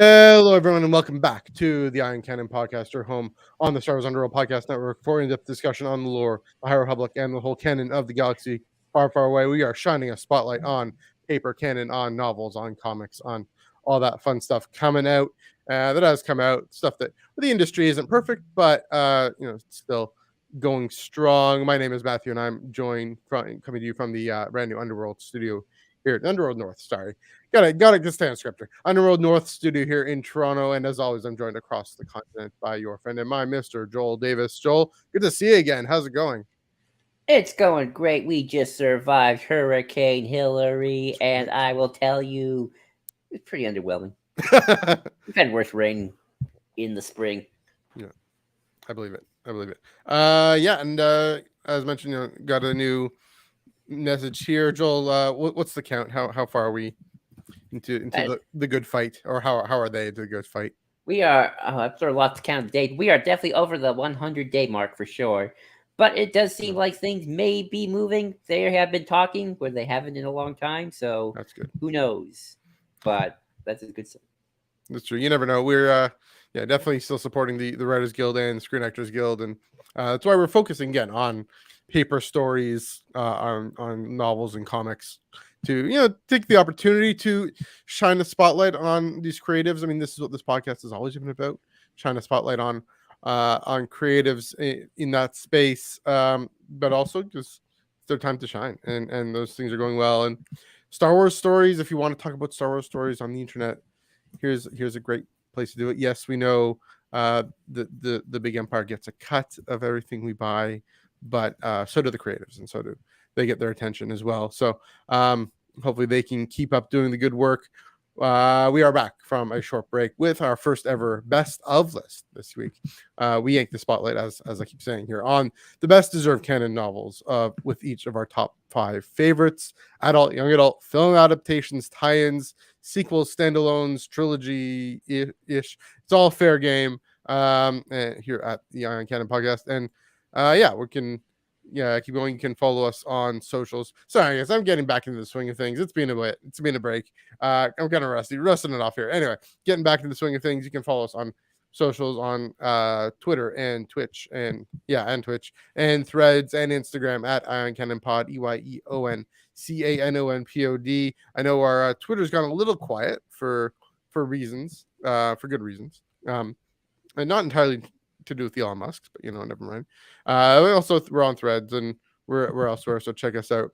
Hello, everyone, and welcome back to the Iron Canon podcast, your home on the Star Wars Underworld podcast network for in-depth discussion on the lore, the High Republic, and the whole canon of the galaxy far, far away. We are shining a spotlight on paper canon, on novels, on comics, on all that fun stuff coming out that has come out. Stuff that the industry isn't perfect, but it's still going strong. My name is Matthew, and I'm joined coming to you from the brand new Underworld studio here at Underworld North. Sorry. Gotta just stay on scripture. Underworld North studio here in Toronto, and as always, I'm joined across the continent by your friend and my Mr. Joel Davis. Joel, good to see you again. How's it going? It's going great. We just survived Hurricane Hillary, and I will tell you, it's pretty underwhelming. We've had worse rain in the spring. Yeah, I believe it. And as mentioned, got a new message here, Joel. What's the count? How far are we into the good fight, or how are they into the good fight? We are after a lot to count date. We are definitely over the 100-day mark for sure. But it does seem like things may be moving. They have been talking where they haven't in a long time, so That's good. Who knows? But that's a good sign. That's true. You never know. We're definitely still supporting the Writers Guild and Screen Actors Guild, and that's why we're focusing again on paper stories, on novels and comics, to take the opportunity to shine the spotlight on these creatives. I mean, this is what this podcast has always been about: shine a spotlight on creatives in that space, but also just it's their time to shine, and those things are going well. And Star Wars stories, if you want to talk about Star Wars stories on the internet, here's a great place to do it. Yes, we know the big empire gets a cut of everything we buy, but so do the creatives, and so do they get their attention as well. So hopefully they can keep up doing the good work. We are back from a short break with our first ever best of list this week. We yank the spotlight, as I keep saying here, on the best deserved canon novels with each of our top 5 favorites: adult, young adult, film adaptations, tie-ins, sequels, standalones, trilogy ish. It's all fair game here at the Iron Canon podcast. And we can keep going. You can follow us on socials. Sorry, guys, I'm getting back into the swing of things. It's been a break. I'm kind of rusting it off here. Anyway, getting back into the swing of things. You can follow us on socials on Twitter and Twitch and Twitch and Threads and Instagram at Iron Canon Pod, EYEONCANONPOD. I know our Twitter's gone a little quiet for reasons, for good reasons, and not entirely to do with Elon Musk, but never mind. We're on Threads and we're elsewhere, so check us out.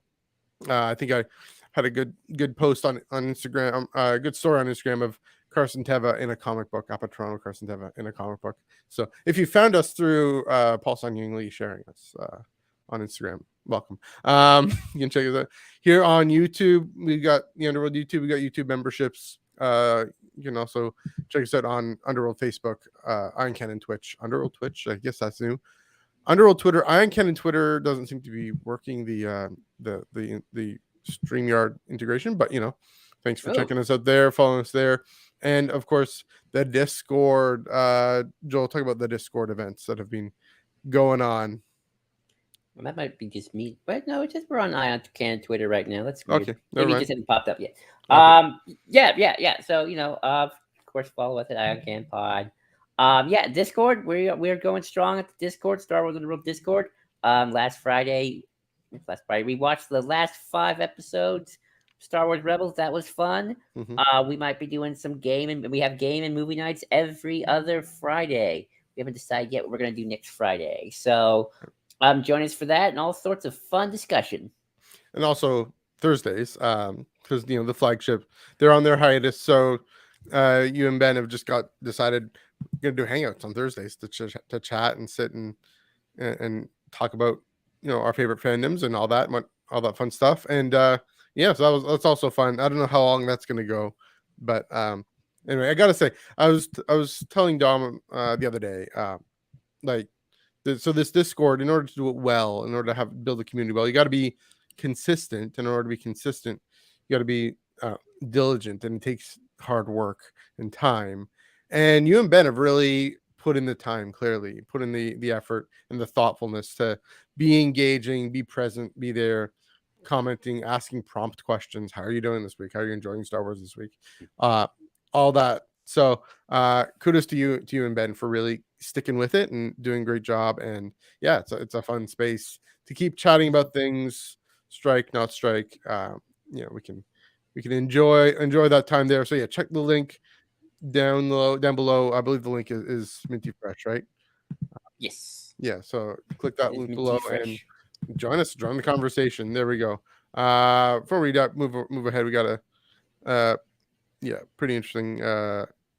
I think I had a good post on Instagram, a good story on Instagram of Carson Teva in a comic book, up at Toronto. Carson Teva in a comic book. So if you found us through Paul Sun Lee sharing us on Instagram, welcome. You can check us out here on YouTube. We got the Underworld YouTube. We got YouTube memberships. You can also check us out on Underworld Facebook, Iron Canon Twitch, Underworld Twitch. I guess that's new. Underworld Twitter. Iron Canon Twitter doesn't seem to be working the StreamYard integration, but thanks for checking us out there, following us there, and of course the Discord. Joel, talk about the Discord events that have been going on. Well, that might be just me, but no, it's just we're on Iron Canon Twitter right now. That's weird. Okay, maybe it just hasn't popped up yet. Okay. So of course, follow us at Iron Canon Pod. Discord. We're going strong at the Discord, Star Wars Underworld Discord. Last Friday, we watched the last 5 episodes of Star Wars Rebels. That was fun. Mm-hmm. We might be doing some game, and we have game and movie nights every other Friday. We haven't decided yet what we're going to do next Friday. So join us for that and all sorts of fun discussion. And also Thursdays, because the flagship, they're on their hiatus. So you and Ben have just decided we're gonna do hangouts on Thursdays to chat and sit and talk about our favorite fandoms and all that fun stuff. And so that's also fun. I don't know how long that's gonna go, but anyway, I gotta say, I was telling Dom the other day, so this Discord, in order to do it well, in order to build a community well, you got to be consistent. In order to be consistent, you got to be diligent, and it takes hard work and time. And you and Ben have really put in the time, clearly put in the effort and the thoughtfulness to be engaging, be present, be there, commenting, asking prompt questions. How are you doing this week? How are you enjoying Star Wars this week? All that So kudos to you and Ben for really sticking with it and doing a great job. And yeah, it's a fun space to keep chatting about things, strike, not strike. We can enjoy that time there. So yeah, check the link down below. I believe the link is Minty Fresh, right? Yes, Yeah, so click that it is link minty below and fresh. join the conversation. There we go. Before we move ahead, we got a pretty interesting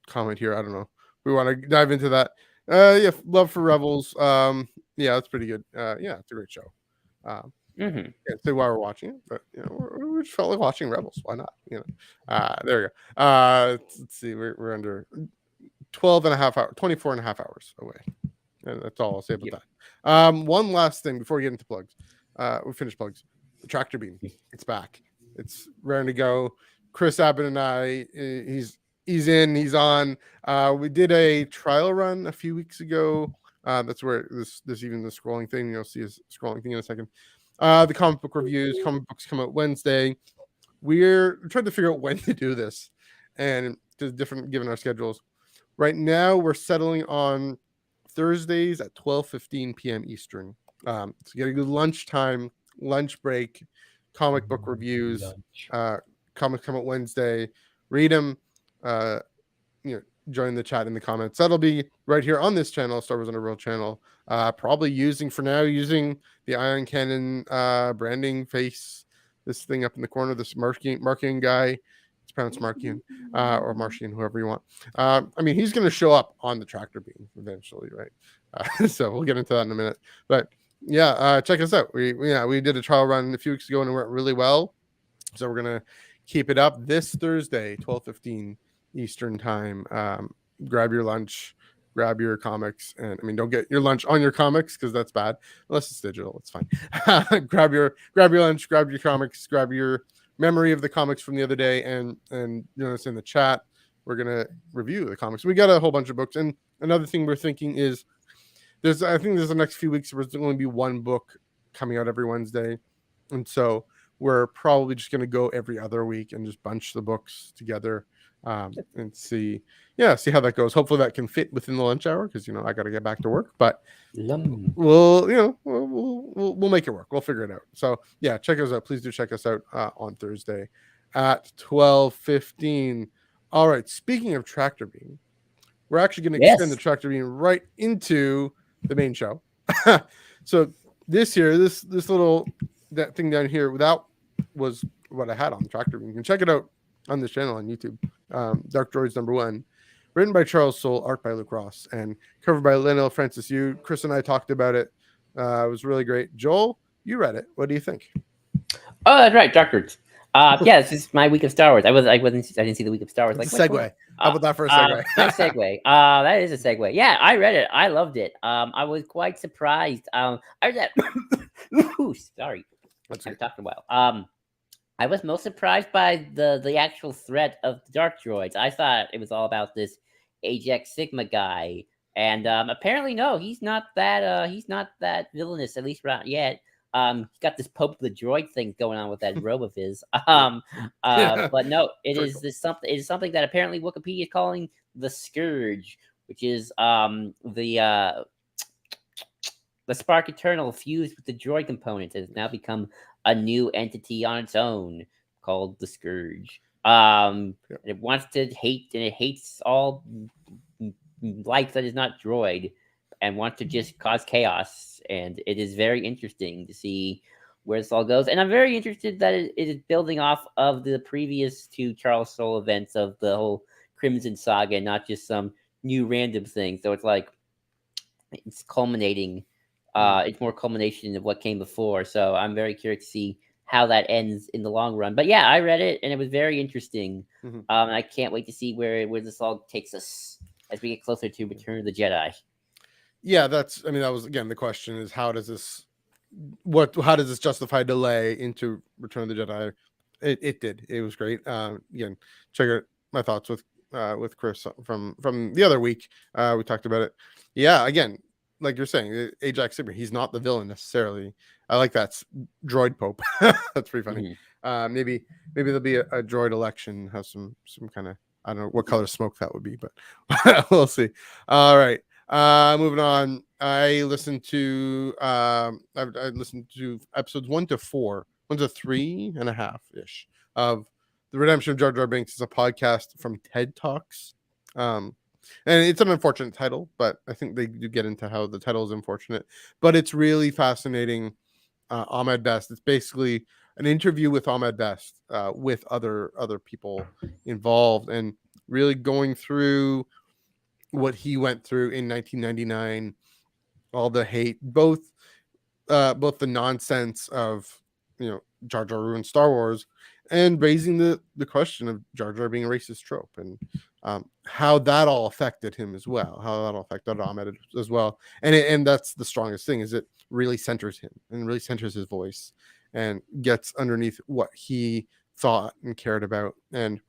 comment here. I don't know. We want to dive into that. Love for Rebels. Yeah, that's pretty good. Yeah, it's a great show. Mm-hmm. Can't say why we're watching it, but we just felt like watching Rebels. Why not? There we go. Let's see. We're under 12 and a half hours, 24 and a half hours away. And that's all I'll say about that. One last thing before we get into plugs. We finish plugs. The tractor beam. It's back. It's raring to go. Chris Abbott and I, he's on. We did a trial run a few weeks ago. That's where this even the scrolling thing. You'll see a scrolling thing in a second. The comic book reviews. Comic books come out Wednesday. We're trying to figure out when to do this, and just different given our schedules. Right now, we're settling on Thursdays at 12:15 p.m. Eastern. So get a good lunch break, comic book reviews. Comics come out Wednesday. Read them. Uh, join the chat in the comments. That'll be right here on this channel, Star Wars Underworld channel. Probably using the Ion Canon branding face. This thing up in the corner, this Markian guy. It's pronounced Markian or Martian, whoever you want. I mean, he's going to show up on the tractor beam eventually, right? So we'll get into that in a minute. But yeah, check us out. We did a trial run a few weeks ago and it went really well. So we're going to keep it up this Thursday, 12:15 Eastern time. Grab your lunch, grab your comics, and I mean, don't get your lunch on your comics because that's bad. Unless it's digital, it's fine. grab your lunch, grab your comics, grab your memory of the comics from the other day, and join us in the chat. We're gonna review the comics. We got a whole bunch of books, and another thing we're thinking is I think there's the next few weeks there's going to be one book coming out every Wednesday, and so we're probably just going to go every other week and just bunch the books together and see how that goes. Hopefully that can fit within the lunch hour because I got to get back to work, but we'll make it work. We'll figure it out. So yeah, check us out. Please do check us out on Thursday at 12:15. All right. Speaking of tractor beam, we're actually going to extend the tractor beam right into the main show. So this little that thing down here, that was what I had on the tractor beam. You can check it out on this channel on YouTube. Dark Droids #1, written by Charles Soule, art by Luke Ross, and covered by Lionel Francis Yu. Chris and I talked about it. It was really great. Joel, you read it. What do you think? Oh, that's right, Dark Droids. Yeah, this is my week of Star Wars. I didn't see the week of Star Wars. Like segue. How about that for a segue? Nice segue. That is a segue. Yeah, I read it. I loved it. I was quite surprised. I read that. Ooh, sorry, I'm talking a while. I was most surprised by the actual threat of the Dark Droids. I thought it was all about this Ajax Sigma guy, and apparently no, he's not that villainous, at least not yet. He's got this Pope the Droid thing going on with that robe of his. But no, it is something that apparently Wikipedia is calling the Scourge, which is the Spark Eternal fused with the droid component has now become a new entity on its own called the Scourge. It wants to hate, and it hates all life that is not droid, and wants to just cause chaos. And it is very interesting to see where this all goes. And I'm very interested that it is building off of the previous two Charles Soule events of the whole Crimson Saga, and not just some new random thing. So it's like it's culminating. It's more culmination of what came before. So I'm very curious to see how that ends in the long run. But yeah, I read it and it was very interesting. I can't wait to see where this all takes us as we get closer to Return of the Jedi. Yeah, that was again the question is how does this justify delay into Return of the Jedi? It did. It was great. Again, check out my thoughts with Chris from the other week. We talked about it. Yeah, again, like you're saying, Ajax Sigma, he's not the villain necessarily. I like that droid Pope. That's pretty funny. Maybe there'll be a droid election, have some kind of I don't know what color smoke that would be, but we'll see. All right. Moving on. I listened to I listened to episodes 1 to 4, 1 to 3.5 ish of The Redemption of Jar Jar Binks. Is a podcast from TED Talks. And it's an unfortunate title, but I think they do get into how the title is unfortunate. But it's really fascinating. Ahmed Best. It's basically an interview with Ahmed Best, with other people involved, and really going through what he went through in 1999, all the hate, both the nonsense of Jar Jar ruined Star Wars, and raising the question of Jar Jar being a racist trope, and how that all affected him as well, how that all affected Ahmed as well, and that's the strongest thing, is it really centers him and really centers his voice and gets underneath what he thought and cared about. And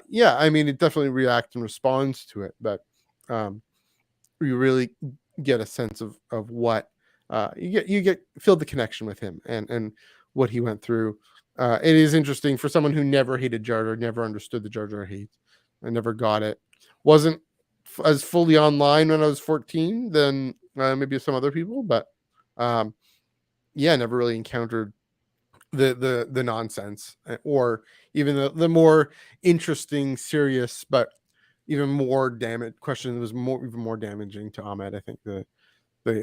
yeah, I mean, it definitely reacts and responds to it, but you really get a sense of what you get feel the connection with him and what he went through. It is interesting for someone who never hated Jar Jar, never understood the Jar Jar hate. I never got it. Wasn't as fully online when I was 14 than maybe some other people, but um, yeah, never really encountered the nonsense, or even the more interesting, serious, but even more damage question that was even more damaging to Ahmed. I think the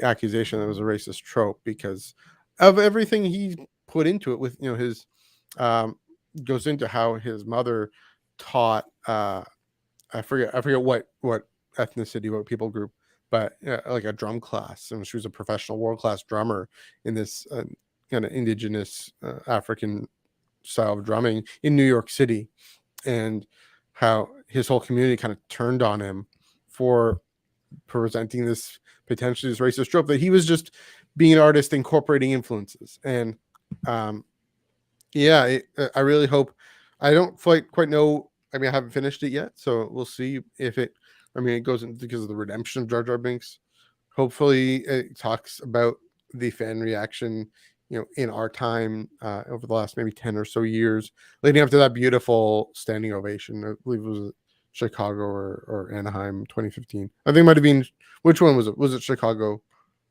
accusation that it was a racist trope, because of everything he put into it, with his um goes into how his mother taught I forget what ethnicity, what people group, but like a drum class, and she was a professional world class drummer in this kind of indigenous African style of drumming in New York City, and how his whole community kind of turned on him for presenting this potentially this racist trope, that he was just being an artist incorporating influences. And um yeah, I really hope. I don't quite know. I mean, I haven't finished it yet, so we'll see if it. I mean, it goes in because of the redemption of Jar Jar Binks. Hopefully, it talks about the fan reaction, in our time, over the last maybe 10 or so years, leading up to that beautiful standing ovation. I believe it was Chicago or Anaheim, 2015. I think it might have been. Which one was it? Was it Chicago,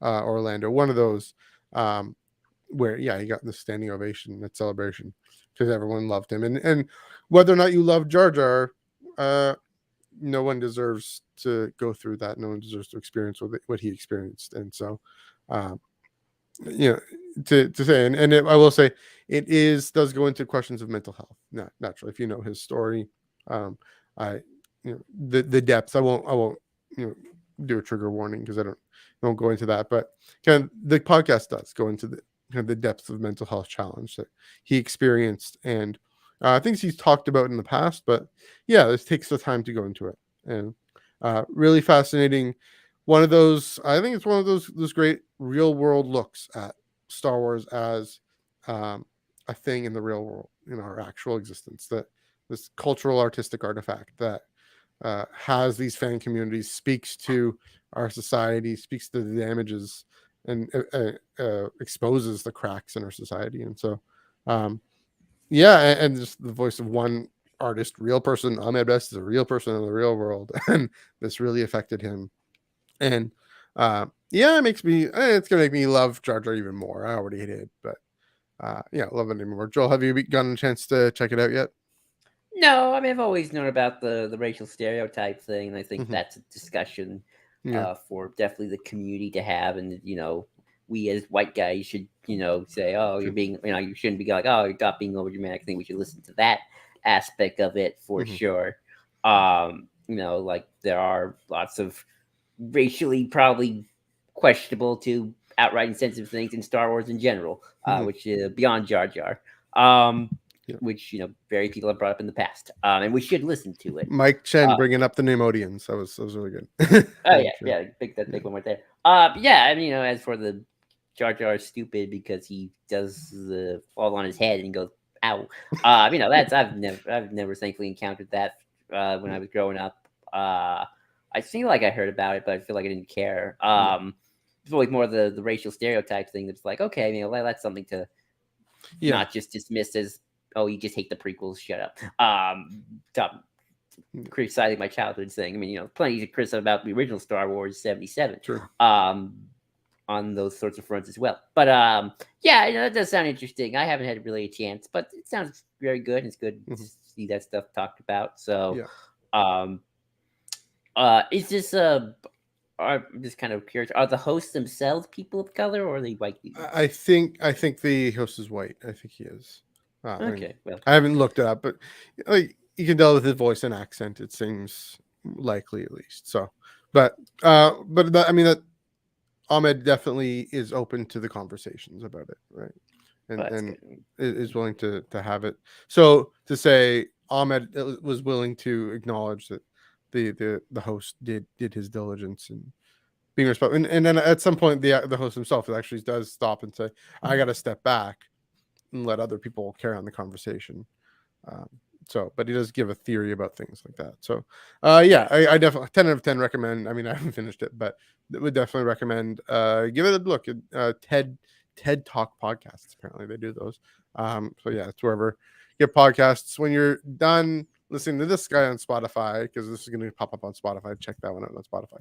Orlando? One of those. Um, where he got the standing ovation, that celebration, because everyone loved him. And whether or not you love Jar Jar, no one deserves to go through that. No one deserves to experience what he experienced. And so um, you know to say, I will say, does go into questions of mental health, naturally, if you know his story. I the depths, I won't do a trigger warning, because I don't go into that, but kind of the podcast does go into the kind of the depths of mental health challenge that he experienced, and things he's talked about in the past. But yeah, this takes the time to go into it, and really fascinating. I think it's one of those great real world looks at Star Wars as a thing in the real world, in our actual existence, that this cultural artistic artifact that has these fan communities, speaks to our society, speaks to the damages, and exposes the cracks in our society. And so yeah, and just the voice of one artist, real person. Ahmed Best is a real person in the real world, and this really affected him. And yeah, it's gonna make me love Jar Jar even more. I already did, but yeah, love it even more. Joel, have you gotten a chance to check it out yet? No, I mean, I've always known about the racial stereotype thing, and I think Hmm. that's a discussion Yeah, for definitely the community to have. And we as white guys should say, oh, you're true. being, you shouldn't be like, oh, you're not being over dramatic. I think we should listen to that aspect of it for Hmm. sure. Like there are lots of racially probably questionable to outright insensitive things in Star Wars in general, Hmm. which beyond Jar Jar. Um, Yeah. which very people have brought up in the past, and we should listen to it. Mike Chen Uh, bringing up the Nemodians. That was really good. oh Very yeah, true. yeah, big one right there. Yeah, I mean, as for the Jar Jar is stupid because he does the fall on his head and goes ow. That's I've never thankfully encountered that when I Yeah. was growing up. I feel like I heard about it, but I feel like I didn't care. Yeah. It's always more the racial stereotype thing that's like, okay, that's something to Yeah. not just dismiss as, oh, you just hate the prequels, shut up. Dumb. criticizing my childhood thing. I mean, plenty to criticize about the original Star Wars 77. Sure. On those sorts of fronts as well. But yeah, that does sound interesting. I haven't had really a chance, but it sounds very good. It's good to see that stuff talked about. So, is this I'm just kind of curious. Are the hosts themselves people of color, or are they white people? I think the host is white. I think he is. Okay, well, I haven't looked it up, but like you can tell with his voice and accent, it seems likely at least. So, but I mean that Ahmed definitely is open to the conversations about it, right? And is willing to have it. So to say Ahmed was willing to acknowledge that the host did his diligence and being respectful, and then at some point the host himself actually does stop and say, "I got to step back and let other people carry on the conversation." But he does give a theory about things like that. So, I definitely 10 out of 10 recommend. I mean, I haven't finished it, but would definitely recommend. Give it a look at TED Talk podcasts. Apparently, they do those. So yeah, it's wherever you get podcasts. When you're done listening to this guy on Spotify, because this is going to pop up on Spotify, check that one out on Spotify.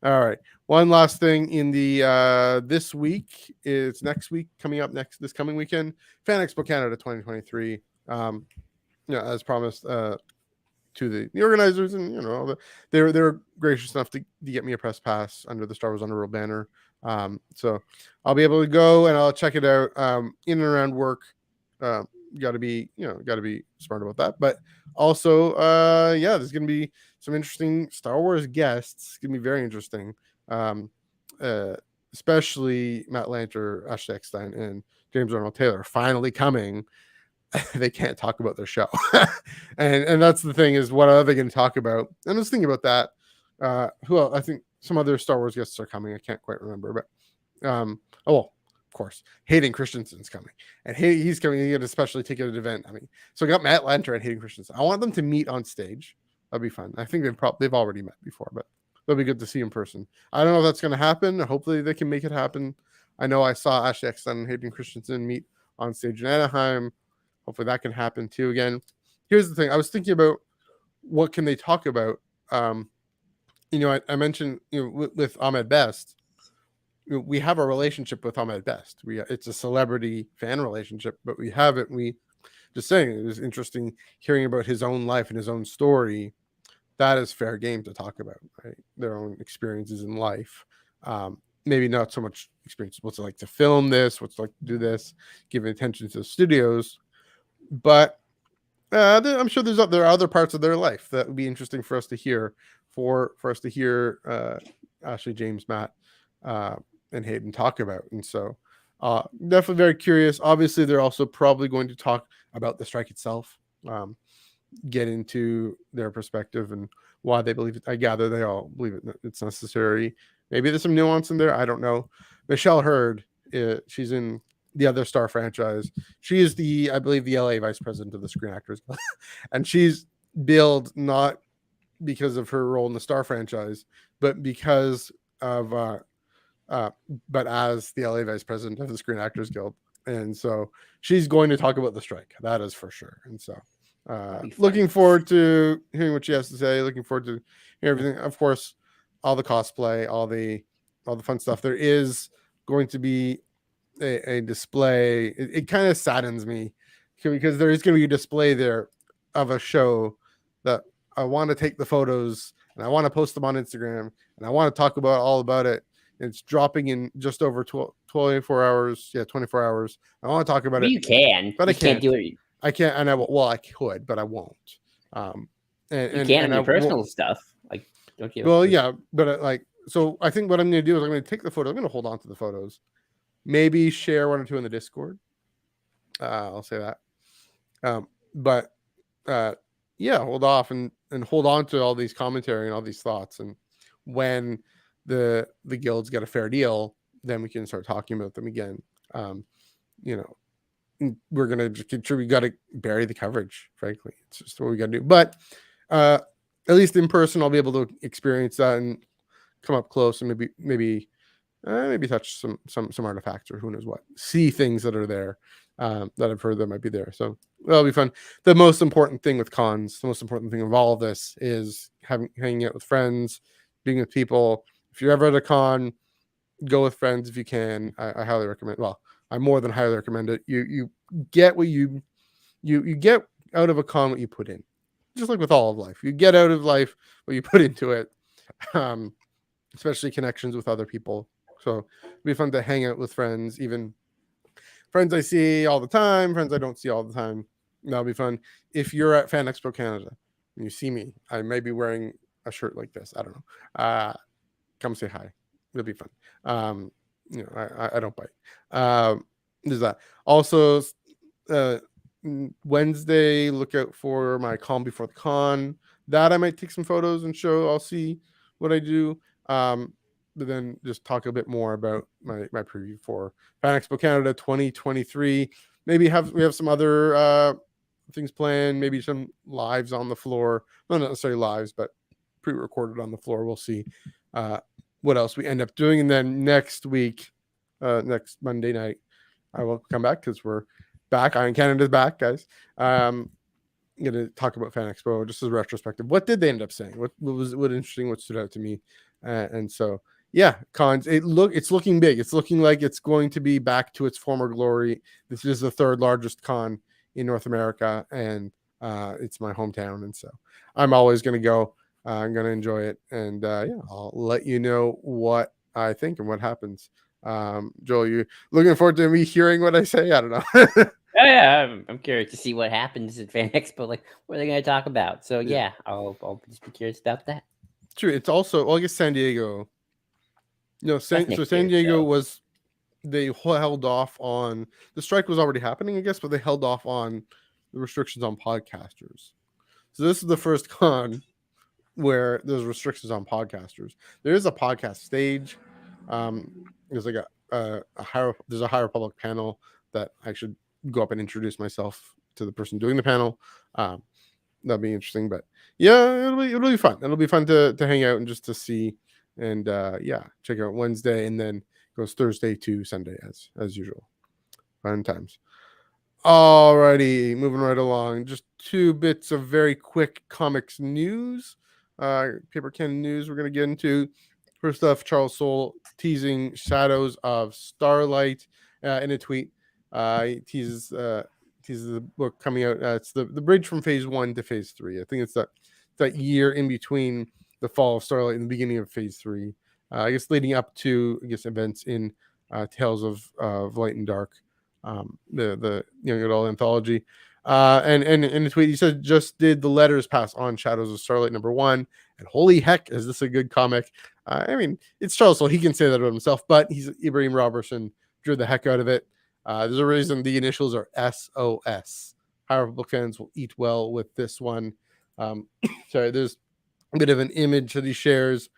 All right. One last thing in the this week is next week coming up this coming weekend, Fan Expo Canada 2023. As promised to the organizers, and they're gracious enough to get me a press pass under the Star Wars Underworld banner. So I'll be able to go and I'll check it out in and around work. Got to be smart about that, but also there's gonna be some interesting Star Wars guests. It's gonna be very interesting, especially Matt Lanter, Ashley Eckstein, and James Arnold Taylor finally coming. They can't talk about their show, and that's the thing, is what are they going to talk about? And I was thinking about that. Who else? I think some other Star Wars guests are coming. I can't quite remember, but of course, Hayden Christensen's coming, and he's coming. He had a specially ticketed event. I mean, so I got Matt Lanter and Hayden Christensen. I want them to meet on stage. That'd be fun. I think they've already met before, but it'll be good to see in person. I don't know if that's going to happen. Hopefully, they can make it happen. I know I saw Ashley Eckstein and Hayden Christensen meet on stage in Anaheim. Hopefully that can happen too. Again, here's the thing. I was thinking about what can they talk about. I mentioned with Ahmed Best, we have a relationship with Ahmed Best. It's a celebrity fan relationship, but we have it. We just saying it was interesting hearing about his own life and his own story. That is fair game to talk about, right? Their own experiences in life. Maybe not so much experience. What's it like to film this? What's it like to do this? Giving attention to the studios. But I'm sure there are other parts of their life that would be interesting for us to hear. For us to hear Ashley, James, Matt, and Hayden talk about. And so definitely very curious. Obviously, they're also probably going to talk about the strike itself, get into their perspective and why they believe it. I gather they all believe it's necessary. Maybe there's some nuance in there. I don't know. Michelle Hurd, she's in the other Star franchise. She is I believe the LA vice president of the Screen Actors Guild. And she's billed not because of her role in the Star franchise, but because of but as the LA vice president of the Screen Actors Guild. And so she's going to talk about the strike. That is for sure. And so looking forward to hearing what she has to say. Looking forward to hearing everything. Of course, all the cosplay, all the fun stuff. There is going to be a display. It kind of saddens me because there is going to be a display there of a show that I want to take the photos and I want to post them on Instagram and I want to talk all about it. It's dropping in just over 24 hours. Yeah, 24 hours. I want to talk about it. You can, but I can't do it. I can't, and I could, but I won't. You can on your personal stuff. Like, don't you? Well, yeah, but so I think what I'm going to do is I'm going to take the photo. I'm going to hold on to the photos. Maybe share one or two in the Discord. I'll say that. But hold off and hold on to all these commentary and all these thoughts. And when the guilds get a fair deal, then we can start talking about them again. We're gonna contribute. We got to bury the coverage. Frankly, it's just what we got to do. But at least in person, I'll be able to experience that and come up close and maybe touch some artifacts or who knows what. See things that are there that I've heard that might be there. So that'll be fun. The most important thing with cons, the most important thing of all of this is hanging out with friends, being with people. If you're ever at a con, go with friends if you can. I highly recommend. Well, I more than highly recommend it. You get what you get out of a con what you put in. Just like with all of life, you get out of life what you put into it. Um, especially connections with other people. So it'll be fun to hang out with friends, even friends I see all the time, friends I don't see all the time. That'll be fun. If you're at Fan Expo Canada and you see me, I may be wearing a shirt like this. I don't know. Come say hi. It'll be fun. I don't bite. There's that. Also, Wednesday, look out for my calm before the con. That I might take some photos and show. I'll see what I do. But then just talk a bit more about my preview for Fan Expo Canada 2023. Maybe we have some other things planned. Maybe some lives on the floor. Not necessarily lives, but pre-recorded on the floor. We'll see what else we end up doing. And then next week, next Monday night, I will come back because we're back. Iron Canada's back, guys. I'm gonna talk about Fan Expo just as a retrospective. What did they end up saying? What interesting? What stood out to me? And so yeah, cons. It's looking big. It's looking like it's going to be back to its former glory. This is the third largest con in North America, and it's my hometown, and so I'm always gonna go. I'm gonna enjoy it, and I'll let you know what I think and what happens. Joel, you looking forward to me hearing what I say? I don't know. Oh yeah, I'm curious to see what happens at Fan Expo. Like, what are they going to talk about? So yeah, I'll just be curious about that. True. It's also, well, I guess San Diego. No, San Diego was, they held off on, the strike was already happening, I guess, but they held off on the restrictions on podcasters. So this is the first con where there's restrictions on podcasters. There is a podcast stage. There's like a higher public panel that I should go up and introduce myself to the person doing the panel. That'd be interesting, but yeah, it'll be fun. It'll be fun to hang out and just to see, and check out Wednesday, and then goes Thursday to Sunday as usual. Fun times. Alrighty, moving right along. Just 2 bits of very quick comics news. Paper Canon news we're gonna get into. First off, Charles Soule teasing Shadows of Starlight in a tweet. He teases the book coming out. It's the bridge from phase 1 to phase 3. I think it's that year in between the fall of Starlight and the beginning of phase 3. I guess leading up to events in Tales of Light and Dark, the young adult anthology. And in a tweet he said, just did the letters pass on Shadows of Starlight #1, and holy heck, is this a good comic? I mean, it's Charles Soule, he can say that about himself, but he's Ibrahim Robertson drew the heck out of it. There's a reason the initials are SOS. Higher book fans will eat well with this one. Sorry, there's a bit of an image that he shares.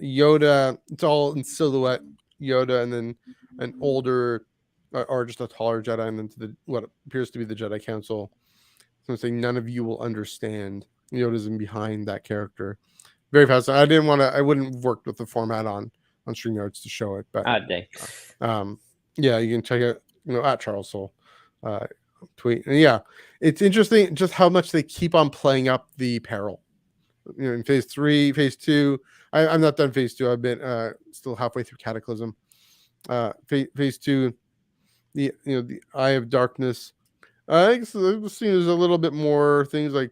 Yoda, it's all in silhouette. Yoda, and then an older, or just a taller Jedi, and then to what appears to be the Jedi Council. So I'm saying none of you will understand. Yoda's in behind that character. Very fast. I wouldn't have worked with the format on StreamYards to show it, but yeah, you can check it, at Charles Soule tweet. And yeah, it's interesting just how much they keep on playing up the peril. In phase 3, phase 2. I'm not done phase 2. I've been still halfway through Cataclysm. Phase 2, the Eye of Darkness. I guess the scene is a little bit more things like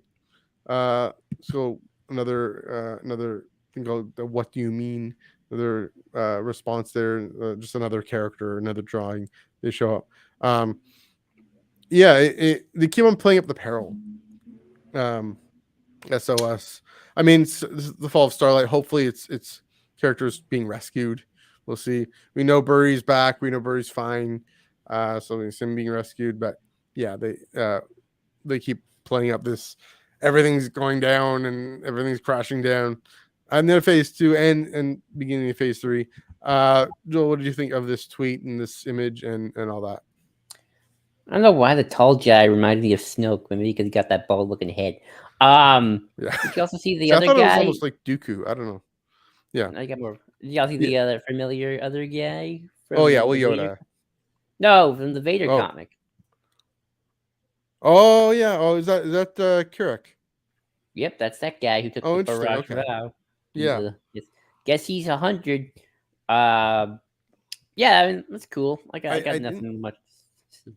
so another thing called the What Do You Mean? Another response there, just another character, another drawing. They show up. They keep on playing up the peril. SOS. I mean, the fall of Starlight. Hopefully, it's characters being rescued. We'll see. We know Burry's back. We know Burry's fine. So it's him being rescued. But yeah, they keep playing up this. Everything's going down and everything's crashing down. And then phase 2 and beginning of phase 3. Joel, what did you think of this tweet and this image and all that? I don't know why the tall guy reminded me of Snoke, maybe because he got that bald looking head. Yeah. You can also see the other guy. I thought it was almost like Dooku. I don't know. Yeah. I got more. Did y'all see the other guy? Yoda. No, from the Vader comic. Oh yeah. Oh, is that Keurig? Yep, that's that guy who took Oh, the interesting. barrage Okay. vow. He's Yeah. a guess he's 100. Um, yeah, I mean that's cool. I, I got I didn't nothing much.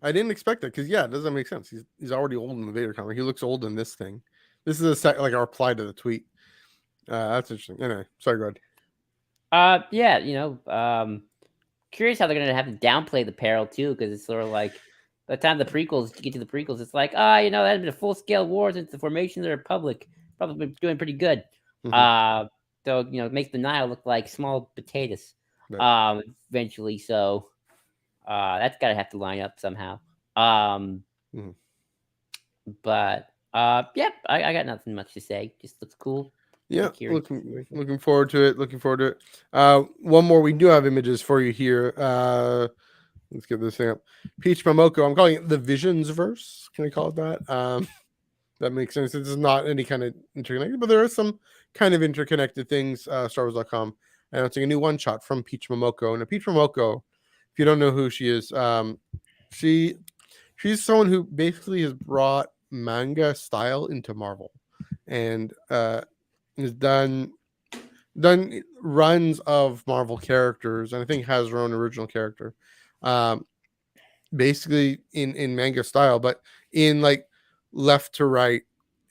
I didn't expect that because yeah, it doesn't make sense. He's already old in the Vader comic. He looks old in this thing. This is like a reply to the tweet. That's interesting. Anyway, sorry, go ahead. Yeah, curious how they're gonna have to downplay the peril too, because it's sort of like by the time the prequels get to the prequels, it's like, that had been a full scale war since the formation of the Republic. Probably been doing pretty good. Mhm. Uh, so it makes the Nile look like small potatoes. Right. Eventually, so that's gotta have to line up somehow. Um, Mhm. but yeah, I got nothing much to say. Just looks cool. Yeah, I'm curious. looking forward to it. Looking forward to it. One more. We do have images for you here. Let's get this thing up. Peach Momoko. I'm calling it the Visions verse. Can I call it that? That makes sense. This is not any kind of interconnected, but there are some kind of interconnected things. StarWars.com announcing a new one shot from Peach Momoko. And Peach Momoko, if you don't know who she is, she she's someone who basically has brought manga style into Marvel, and has done runs of Marvel characters, and I think has her own original character. Um, Basically in manga style, but in like left to right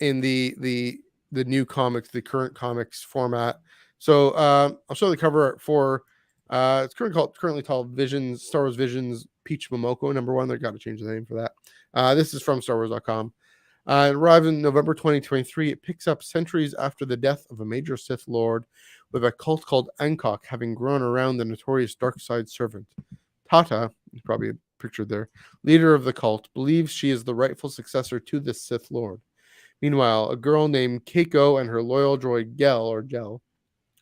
in the new comics, the current comics format. So I'll show the cover art for it's currently called Visions, Star Wars Visions Peach Momoko #1. They've got to change the name for that. This is from StarWars.com. It arrived in November 2023. It picks up centuries after the death of a major Sith Lord, with a cult called Ankok having grown around the notorious dark side servant. Tata, probably pictured there, leader of the cult, believes she is the rightful successor to the Sith Lord. Meanwhile, a girl named Keiko and her loyal droid Gel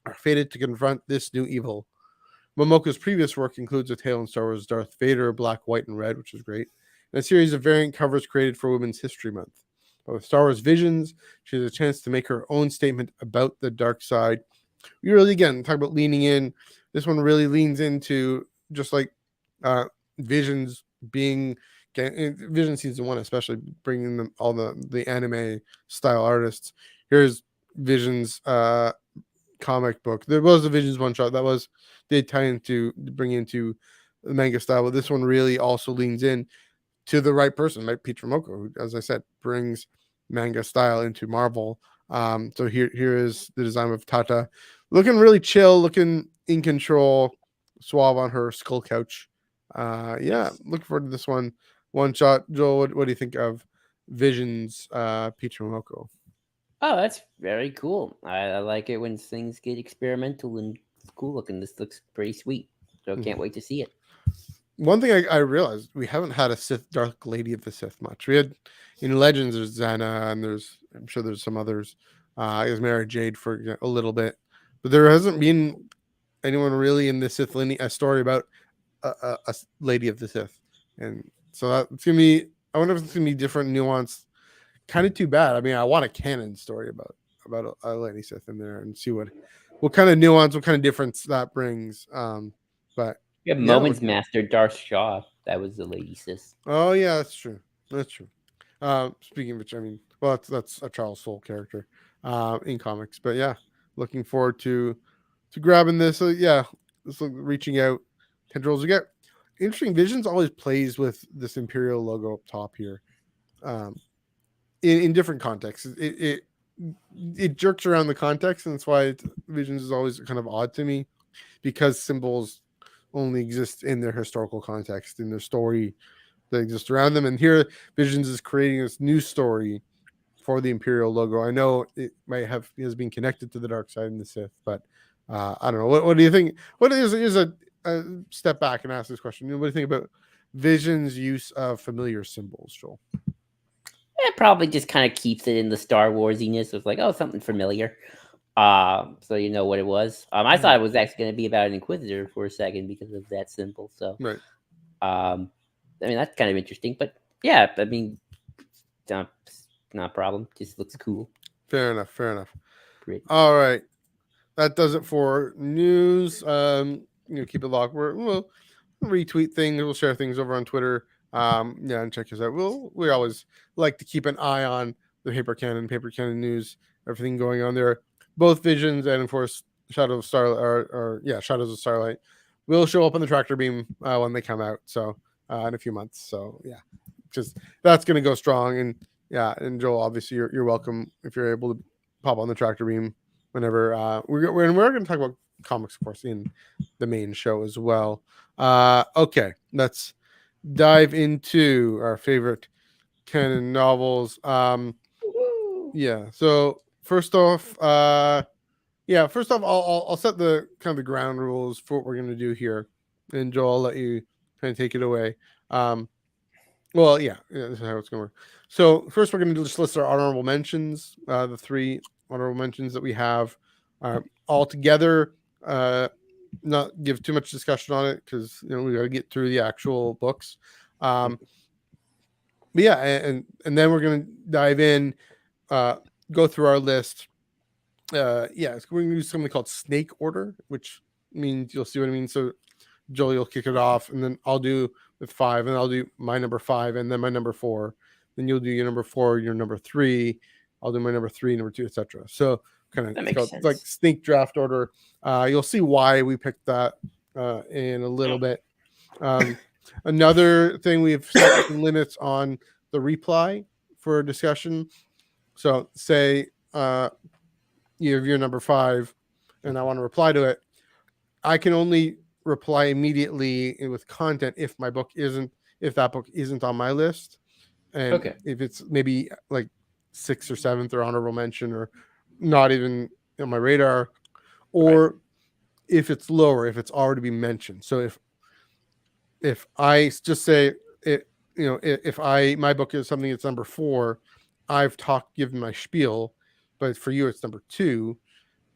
are fated to confront this new evil. Momoko's previous work includes a tale in Star Wars Darth Vader, Black, White, and Red, which is great, and a series of variant covers created for Women's History Month. But with Star Wars Visions, she has a chance to make her own statement about the dark side. We really, again, talk about leaning in. This one really leans into just like uh, Visions being Vision season 1, especially bringing them all the anime style artists. Here's Visions comic book. There was a Visions one shot that was they tie into bring into the manga style, but this one really also leans in to the right person, right? Peach Momoko, who, as I said, brings manga style into Marvel. So here is the design of Tata, looking really chill, looking in control, suave on her skull couch. Yeah, looking forward to this one shot. Joel, what do you think of Visions Peach Momoko? Oh, that's very cool. I like it when things get experimental and cool looking. This looks pretty sweet. So Mhm. can't wait to see it. One thing I realized, we haven't had a Sith Dark Lady of the Sith much. We had in Legends, there's Xana, and I'm sure there's some others. I guess Mary Jade for a little bit, but there hasn't been anyone really in the Sith lineage a story about a Lady of the Sith, and so that's gonna be. I wonder if it's gonna be different, nuanced. Kind of too bad. I mean, I want a canon story about a Lady Sith in there and see what kind of nuance, what kind of difference that brings. But We have yeah, Moments Master Darth Shaw. That was the lady sis. oh yeah, that's true. That's true. Speaking of which, I mean, well, that's a Charles Soule character in comics, but yeah, looking forward to grabbing this. So yeah, reaching out tendrils. We get interesting. Visions always plays with this Imperial logo up top here, um, in different contexts. It jerks around the context, and that's why Visions is always kind of odd to me, because symbols only exist in their historical context, in their story that exist around them. And here, Visions is creating this new story for the Imperial logo. I know it might have has been connected to the dark side and the Sith, but I don't know. What do you think? What is a step back and ask this question? What do you think about Vision's use of familiar symbols, Joel? It probably just kind of keeps it in the Star Warsiness. It's like, oh, something familiar. So you know what it was. I Mhm. thought it was actually going to be about an Inquisitor for a second because of that symbol. So, Right. I mean, that's kind of interesting. But yeah, I mean, not not a problem. Just looks cool. Fair enough. Fair enough. Pretty. All right. That does it for news. Keep it locked. We'll retweet things. We'll share things over on Twitter. Yeah, and check us out. We always like to keep an eye on the Paper Canon news, everything going on there. Both Visions and of course Shadows of Starlight, Shadows of Starlight will show up on the tractor beam when they come out. So in a few months. So yeah, just that's going to go strong. And yeah, and Joel, obviously you're welcome if you're able to pop on the tractor beam whenever. We're going to talk about comics, of course, in the main show as well. Okay, let's dive into our favorite Canon novels. Yeah. So first off, I'll set the kind of the ground rules for what we're going to do here, and Joel, I'll let you kind of take it away. This is how it's going to work. So first, we're going to just list our honorable mentions, the 3 honorable mentions that we have all together. Not give too much discussion on it because we got to get through the actual books. But yeah, and then we're going to dive in, go through our list. We're going to use something called snake order, which means you'll see what I mean. So Joel, you'll kick it off, and then I'll do with 5, and I'll do my number 5, and then my number 4. Then you'll do your number 4, your number 3. I'll do my number 3, number 2, etc. So kind of like snake draft order. You'll see why we picked that in a little bit. Another thing, we've set some limits on the reply for a discussion. So say you have your number 5, and I want to reply to it. I can only reply immediately with content if that book isn't on my list, and if it's maybe like 6th or 7th or honorable mention or not even on my radar, or if it's lower, if it's already been mentioned. So if I just say it, if my book is something that's number 4, I've given my spiel, but for you it's number 2,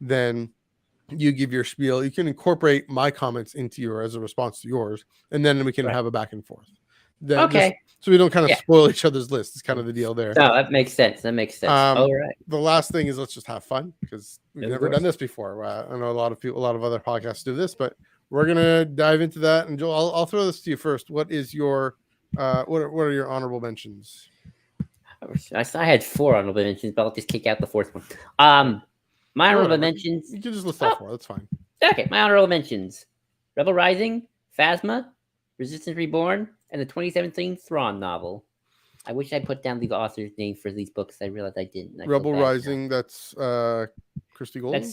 then you give your spiel. You can incorporate my comments into as a response to yours, and then we can have a back and forth. So we don't kind of spoil each other's list. It's kind of the deal there. No, that makes sense. All right. The last thing is, let's just have fun, because we've never done this before. I know a lot of other podcasts do this, but we're gonna dive into that. And Joel, I'll throw this to you first. What is your what are your honorable mentions? I had 4 honorable mentions, but I'll just kick out the 4th one. My honorable mentions. You can just list off 4. That's fine. Okay, my honorable mentions: Rebel Rising, Phasma, Resistance Reborn, and the 2017 Thrawn novel. I wish I put down the author's name for these books. I realized I didn't. Rebel Rising. Now. That's Christy Golden.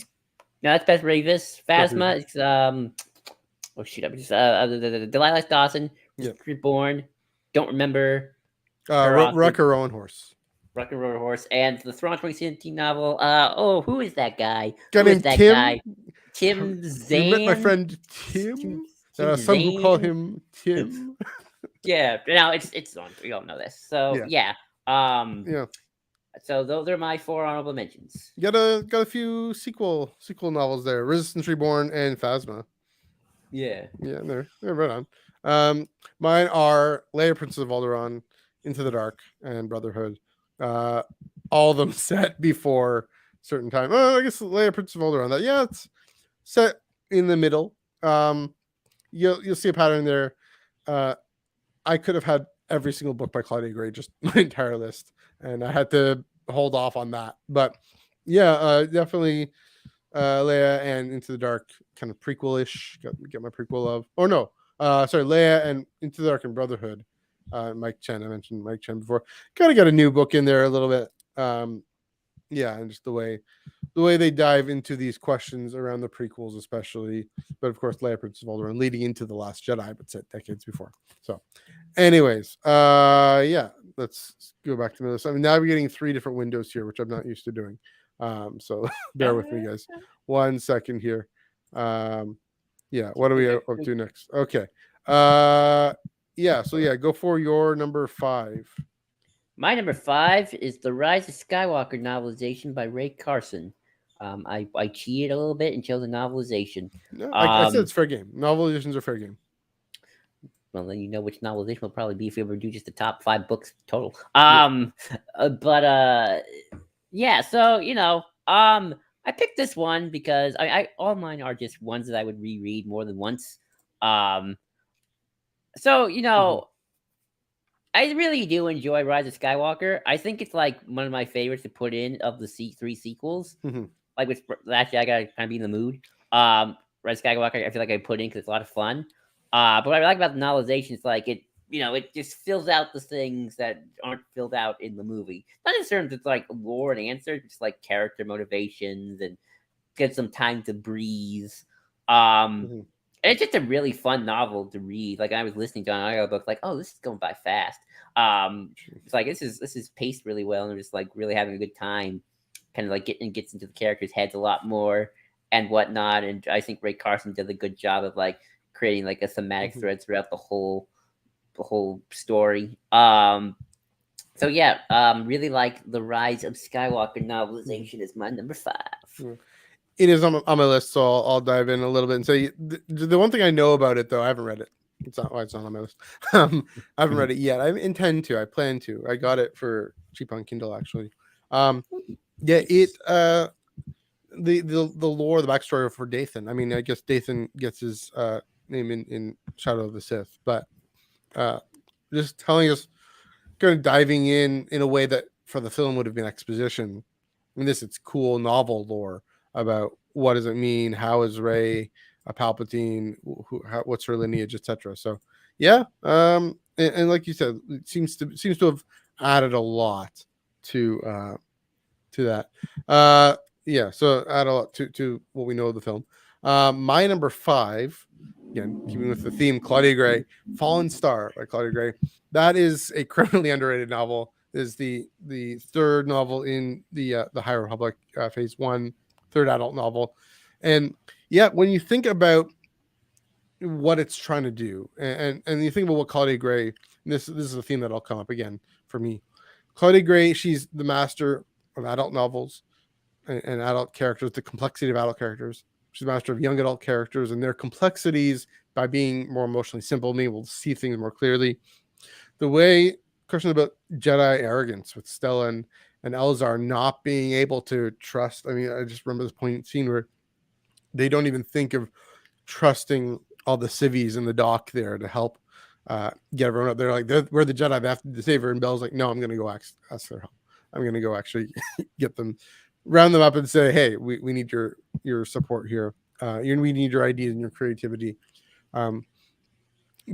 That's Beth Ravis. Phasma. It's Delilah Dawson. Reborn. Don't remember. Rucker Rowan Horse. Rucker Rowan Horse, and the Thrawn 2017 novel. Who is that guy? Tim Zane. You met my friend Tim. Some who call him Tim. Yeah, no, it's on. We all know this. So yeah. So those are my 4 honorable mentions. You got a few sequel novels there: Resistance Reborn and Phasma. Yeah, they're right on. Mine are Leia, Princess of Alderaan, Into the Dark, and Brotherhood. All of them set before certain time. I guess Leia, Princess of Alderaan. It's set in the middle. You'll see a pattern there. I could have had every single book by Claudia Gray, just my entire list, and I had to hold off on that. But definitely Leia and Into the Dark, kind of prequel-ish. Get my prequel of. Oh no, Leia and Into the Dark and Brotherhood. Mike Chen, I mentioned Mike Chen before. Kind of got a new book in there a little bit. And just the way they dive into these questions around the prequels, especially. But of course, Leia, Princess of Alderaan, leading into The Last Jedi, but set decades before. So, anyways, let's go back to this. I'm navigating 3 different windows here, which I'm not used to doing. So bear with me, guys. 1 second here. What do we up to next? Okay. Go for your number 5. My number 5 is The Rise of Skywalker novelization by Ray Carson. I cheated a little bit and chose a novelization. No, I said it's fair game. Novelizations are fair game. Well, then you know which novelization will probably be if we ever do just the top 5 books total. So I picked this one because I all mine are just ones that I would reread more than once. I really do enjoy Rise of Skywalker. I think it's like one of my favorites to put in of the three sequels. Mhm. Like which actually I gotta kind of be in the mood. Rise of Skywalker, I feel like I put in because it's a lot of fun. But what I like about the novelization is like it, it just fills out the things that aren't filled out in the movie. Not in terms of like lore and answers, just like character motivations and get some time to breathe. Um, Mhm. and it's just a really fun novel to read. Like I was listening to an audiobook, like, oh, this is going by fast. It's like this is paced really well, and I'm just like really having a good time. Kind of like gets into the characters' heads a lot more and whatnot. And I think Ray Carson did a good job of like creating like a thematic Mhm. thread throughout the whole story. So yeah, really like the Rise of Skywalker Mhm. novelization is my number 5. Mhm. It is on my list, so I'll dive in a little bit and say the one thing I know about it, though, I haven't read it. It's not why it's not on my list. I haven't read it yet. I intend to. I plan to. I got it for cheap on Kindle, actually. Yeah, the lore, the backstory for Dathan. I mean, I guess Dathan gets his name in Shadow of the Sith, but uh, just telling us, kind of diving in a way that for the film would have been exposition. In this, it's cool novel lore about what does it mean, how is Rey a Palpatine, what's her lineage, etc. So yeah, and like you said, it seems to have added a lot to that. Yeah, so add a lot to what we know of the film. My number 5, again, keeping with the theme, Claudia Gray, Fallen Star by Claudia Gray. That is a criminally underrated novel. It is the third novel in the High Republic, Phase 1, third adult novel. And yeah, when you think about what it's trying to do, and you think about what Claudia Gray, this is a theme that'll come up again for me. Claudia Gray, she's the master of adult novels and adult characters, the complexity of adult characters. She's a master of young adult characters and their complexities by being more emotionally simple, being able to see things more clearly. The way question about Jedi arrogance with Stella and Elzar not being able to trust. I mean, I just remember this point scene where they don't even think of trusting all the civvies in the dock there to help get everyone up. They're like, we're the Jedi, they have to save her. And Bell's like, no, I'm going to go ask their help. I'm going to go actually get them, round them up and say, hey, we need your support here. We need your ideas and your creativity. Um,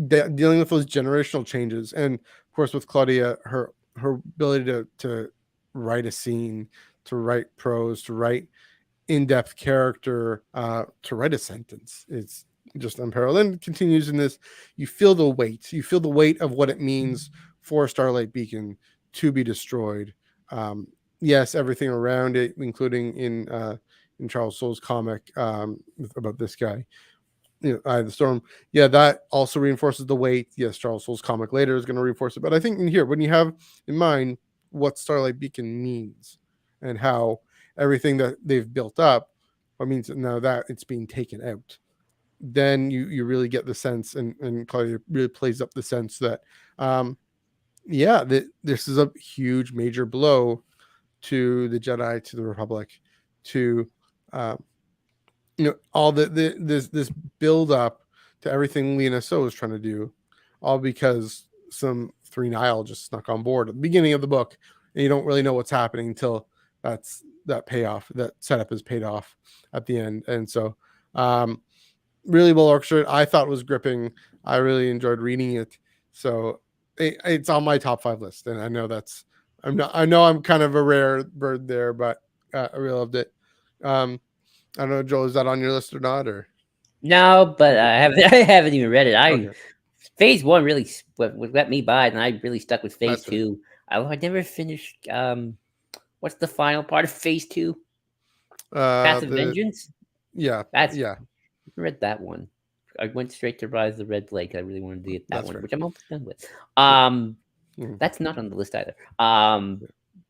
dealing with those generational changes. And of course, with Claudia, her ability to write a scene, to write prose, to write in-depth character, to write a sentence is just unparalleled. And continues in this, you feel the weight of what it means for Starlight Beacon to be destroyed. Yes, everything around it, including in Charles Soule's comic about this guy, Eye of the Storm. Yeah, that also reinforces the weight. Yes, Charles Soule's comic later is going to reinforce it, but I think in here, when you have in mind what Starlight Beacon means and how everything that they've built up, what means now that it's being taken out, then you really get the sense, and Claudia really plays up the sense that yeah, that this is a huge major blow to the Jedi, to the Republic, to um, all this build up to everything Lena So is trying to do, all because some three Nile just snuck on board at the beginning of the book, and you don't really know what's happening until that payoff, that setup is paid off at the end. And so really well orchestrated. I thought it was gripping. I really enjoyed reading it. So it's on my top 5 list, and I know I know I'm kind of a rare bird there, but I really loved it. I don't know, Joel, is that on your list or not? Or No, but okay, I haven't I haven't even read it. okay, Phase 1 really what got me by, and I really stuck with Phase that's fair. 2. I never finished, what's the final part of Phase 2? Path of The Vengeance? yeah, That's yeah, I read that one. I went straight to Rise of the Red Lake. I really wanted to get that that's one, fair. which I'm almost done with. Yeah, mhm, That's not on the list either. yeah,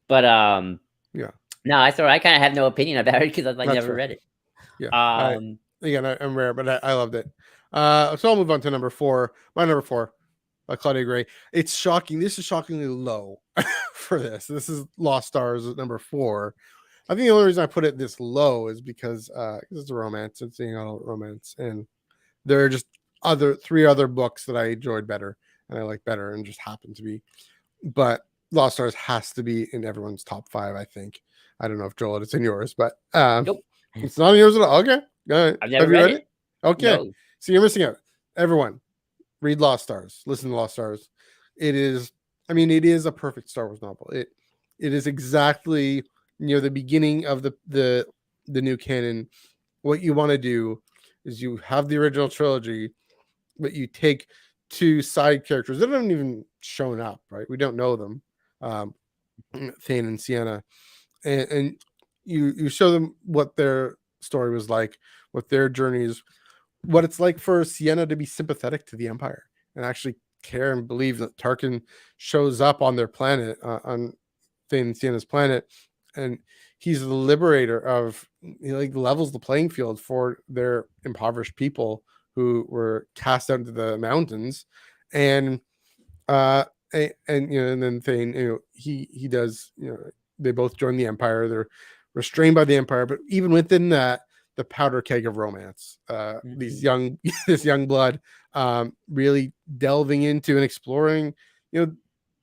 But, yeah, no, I kinda have no opinion about it because I that's never fair. read it. Yeah, Um I'm rare, but I loved it. So I'll move on to number 4. My number 4, Claudia Gray. It's shocking. This is shockingly low for this. This is Lost Stars at number 4. I think the only reason I put it this low is because it's a romance. It's an adult romance, and there are just 3 other books that I enjoyed better. and I like better, and just happen to be. But Lost Stars has to be in everyone's top 5, I think. I don't know if Joel, it's in yours, but Nope. it's not in yours at all. Okay, all right. I've never Have you read read it. it? Okay, No. so you're missing out. Everyone, read Lost Stars. Listen to Lost Stars. It is, I mean, it is a perfect Star Wars novel. It is exactly the beginning of the new canon. What you want to do is you have the original trilogy, but you take two side characters that haven't even shown up, right? We don't know them, Thane and Sienna, and you show them what their story was like, what their journeys, what it's like for Sienna to be sympathetic to the Empire and actually care and believe that Tarkin shows up on their planet, on Thane and Sienna's planet, and he's the liberator of, like, levels the playing field for their impoverished people who were cast out into the mountains. And and then Thane, he does, they both join the Empire. They're restrained by the Empire, but even within that, the powder keg of romance, these young this young blood, really delving into and exploring,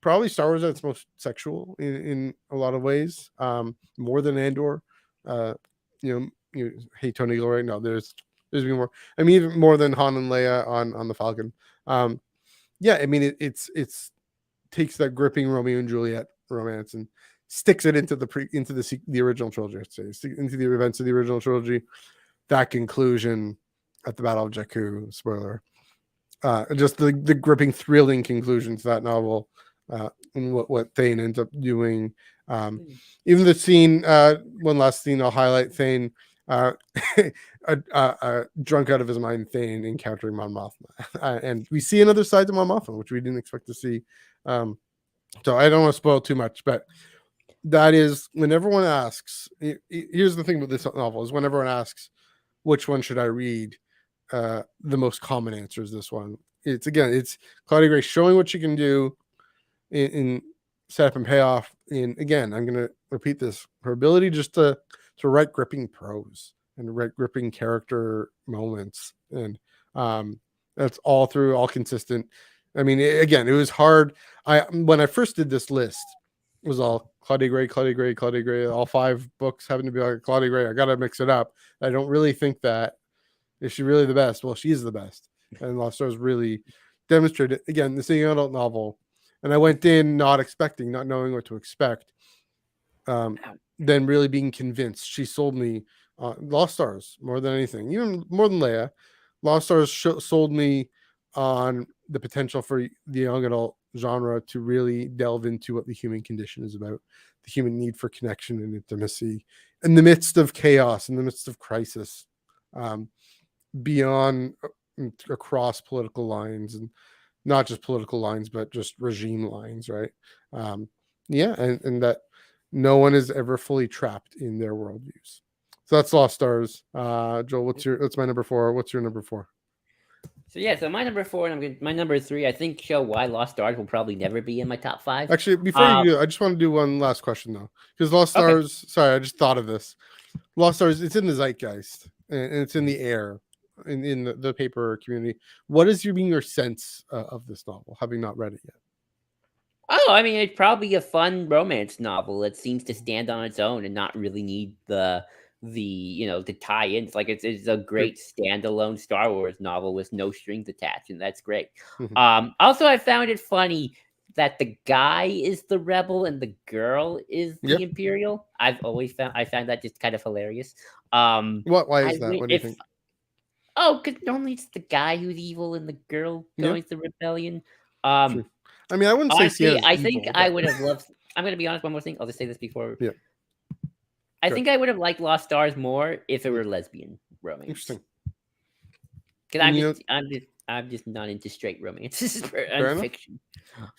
probably Star Wars at its most sexual in a lot of ways, more than Andor. Hey, Tony Glory. No, there's been more. I mean, even more than Han and Leia on the Falcon. Yeah, I mean, it's takes that gripping Romeo and Juliet romance and sticks it into the original trilogy. I'd say into the events of the original trilogy. That conclusion at the Battle of Jakku, spoiler, just the gripping, thrilling conclusion to that novel, and what Thane ends up doing. Even the scene, one last scene I'll highlight: Thane, drunk out of his mind, Thane encountering Mon Mothma, and we see another side to Mon Mothma, which we didn't expect to see. So I don't want to spoil too much, but that is when everyone asks. Here's the thing with this novel: is when everyone asks, which one should I read? The most common answer is this one. It's Claudia Gray showing what she can do in setup and payoff. And again, I'm going to repeat this: her ability just to write gripping prose and write gripping character moments, and that's all through, all consistent. I mean, again, it was hard. When I first did this list, it was all Claudia Gray, Claudia Gray, Claudia Gray. All 5 books having to be like Claudia Gray. I got to mix it up. I don't really think that. Is she really the best? Well, she's the best. And Lost Stars really demonstrated, again, this is an adult novel. And I went in not knowing what to expect. Then really being convinced. She sold me Lost Stars more than anything, even more than Leia. Lost Stars sold me on the potential for the young adult genre to really delve into what the human condition is about, the human need for connection and intimacy in the midst of chaos, in the midst of crisis, beyond, across political lines, and not just political lines, but just regime lines, right? Yeah, and that no one is ever fully trapped in their worldviews. So that's Lost Stars. Joel, that's my number 4. What's your number 4? So my number 4, and my number 3, I think, show why Lost Stars will probably never be in my top 5. Actually, before you do, I just want to do one last question though, because Lost Stars. Okay. Sorry, I just thought of this. Lost Stars. It's in the zeitgeist, and it's in the air, in the paper community. What is your sense of this novel, having not read it yet? Oh, I mean, it's probably a fun romance novel that seems to stand on its own and not really need the to tie in. It's like it's a great standalone Star Wars novel with no strings attached, and that's great. Also, I found it funny that the guy is the rebel and the girl is the Imperial. I found that just kind of hilarious. Why is that? What do you think? Oh, because normally it's the guy who's evil and the girl joins the rebellion. True. I mean, I wouldn't honestly, say I think I would have loved. I'm going to be honest. One more thing. I'll just say this before. Yeah. I think I would have liked Lost Stars more if it were lesbian romance. Interesting. Because I'm just not into straight romances and fiction.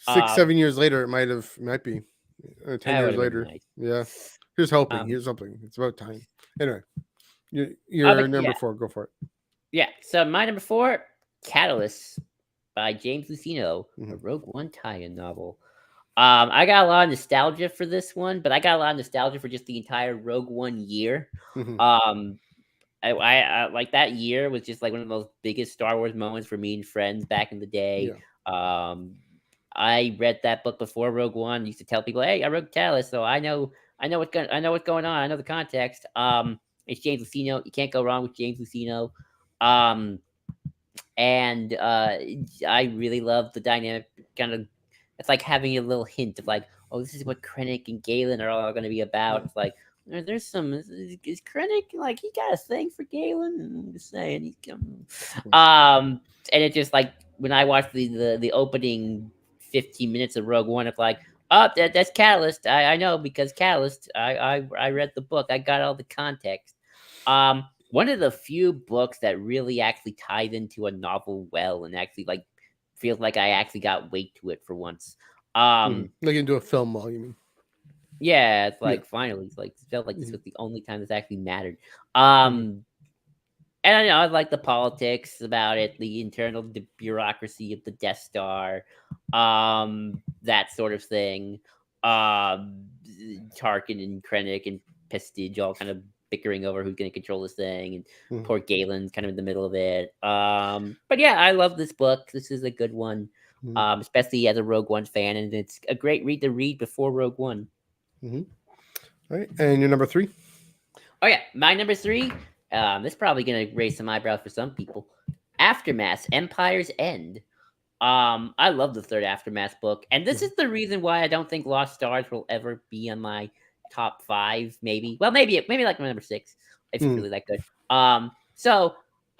6-7 years later, it might be 10 years later. Nice. Yeah. Here's hoping. It's about time. Anyway, your number 4. Go for it. Yeah. So my number 4, Catalyst by James Luceno, a Rogue One tie-in novel. I got a lot of nostalgia for this one, but I got a lot of nostalgia for just the entire Rogue One year. I like that year was just like one of the most biggest Star Wars moments for me and friends back in the day. Um, I read that book before Rogue One. Used to tell people, "Hey, I wrote Catalyst, so I know what's going on. I know the context." It's James Luceno. You can't go wrong with James Luceno. Um, and I really love the dynamic. Kind of, it's like having a little hint of like, oh, this is what Krennic and Galen are all going to be about. It's like there's some is Krennic like he got a thing for Galen? I'm just saying he's coming. And it just like when I watched the opening 15 minutes of Rogue One, it's like, oh, that's Catalyst. I know because Catalyst. I read the book. I got all the context. One of the few books that really actually ties into a novel well and actually like feels like I actually got weight to it for once. Like into a film well, you mean? Yeah, it's like finally, it's like it felt like this was the only time this actually mattered. And I know I like the politics about it, the internal bureaucracy of the Death Star, that sort of thing. Tarkin and Krennic and Pestige all kind of bickering over who's going to control this thing, and poor Galen's kind of in the middle of it. But yeah, I love this book. This is a good one, especially as a Rogue One fan, and it's a great read to read before Rogue One. All right, and your number 3? Oh yeah, my number 3. This is probably gonna raise some eyebrows for some people. Aftermath, Empire's End. I love the third Aftermath book, and this is the reason why I don't think Lost Stars will ever be on my top 5. Maybe, well, maybe like my number 6 if it's really that good. And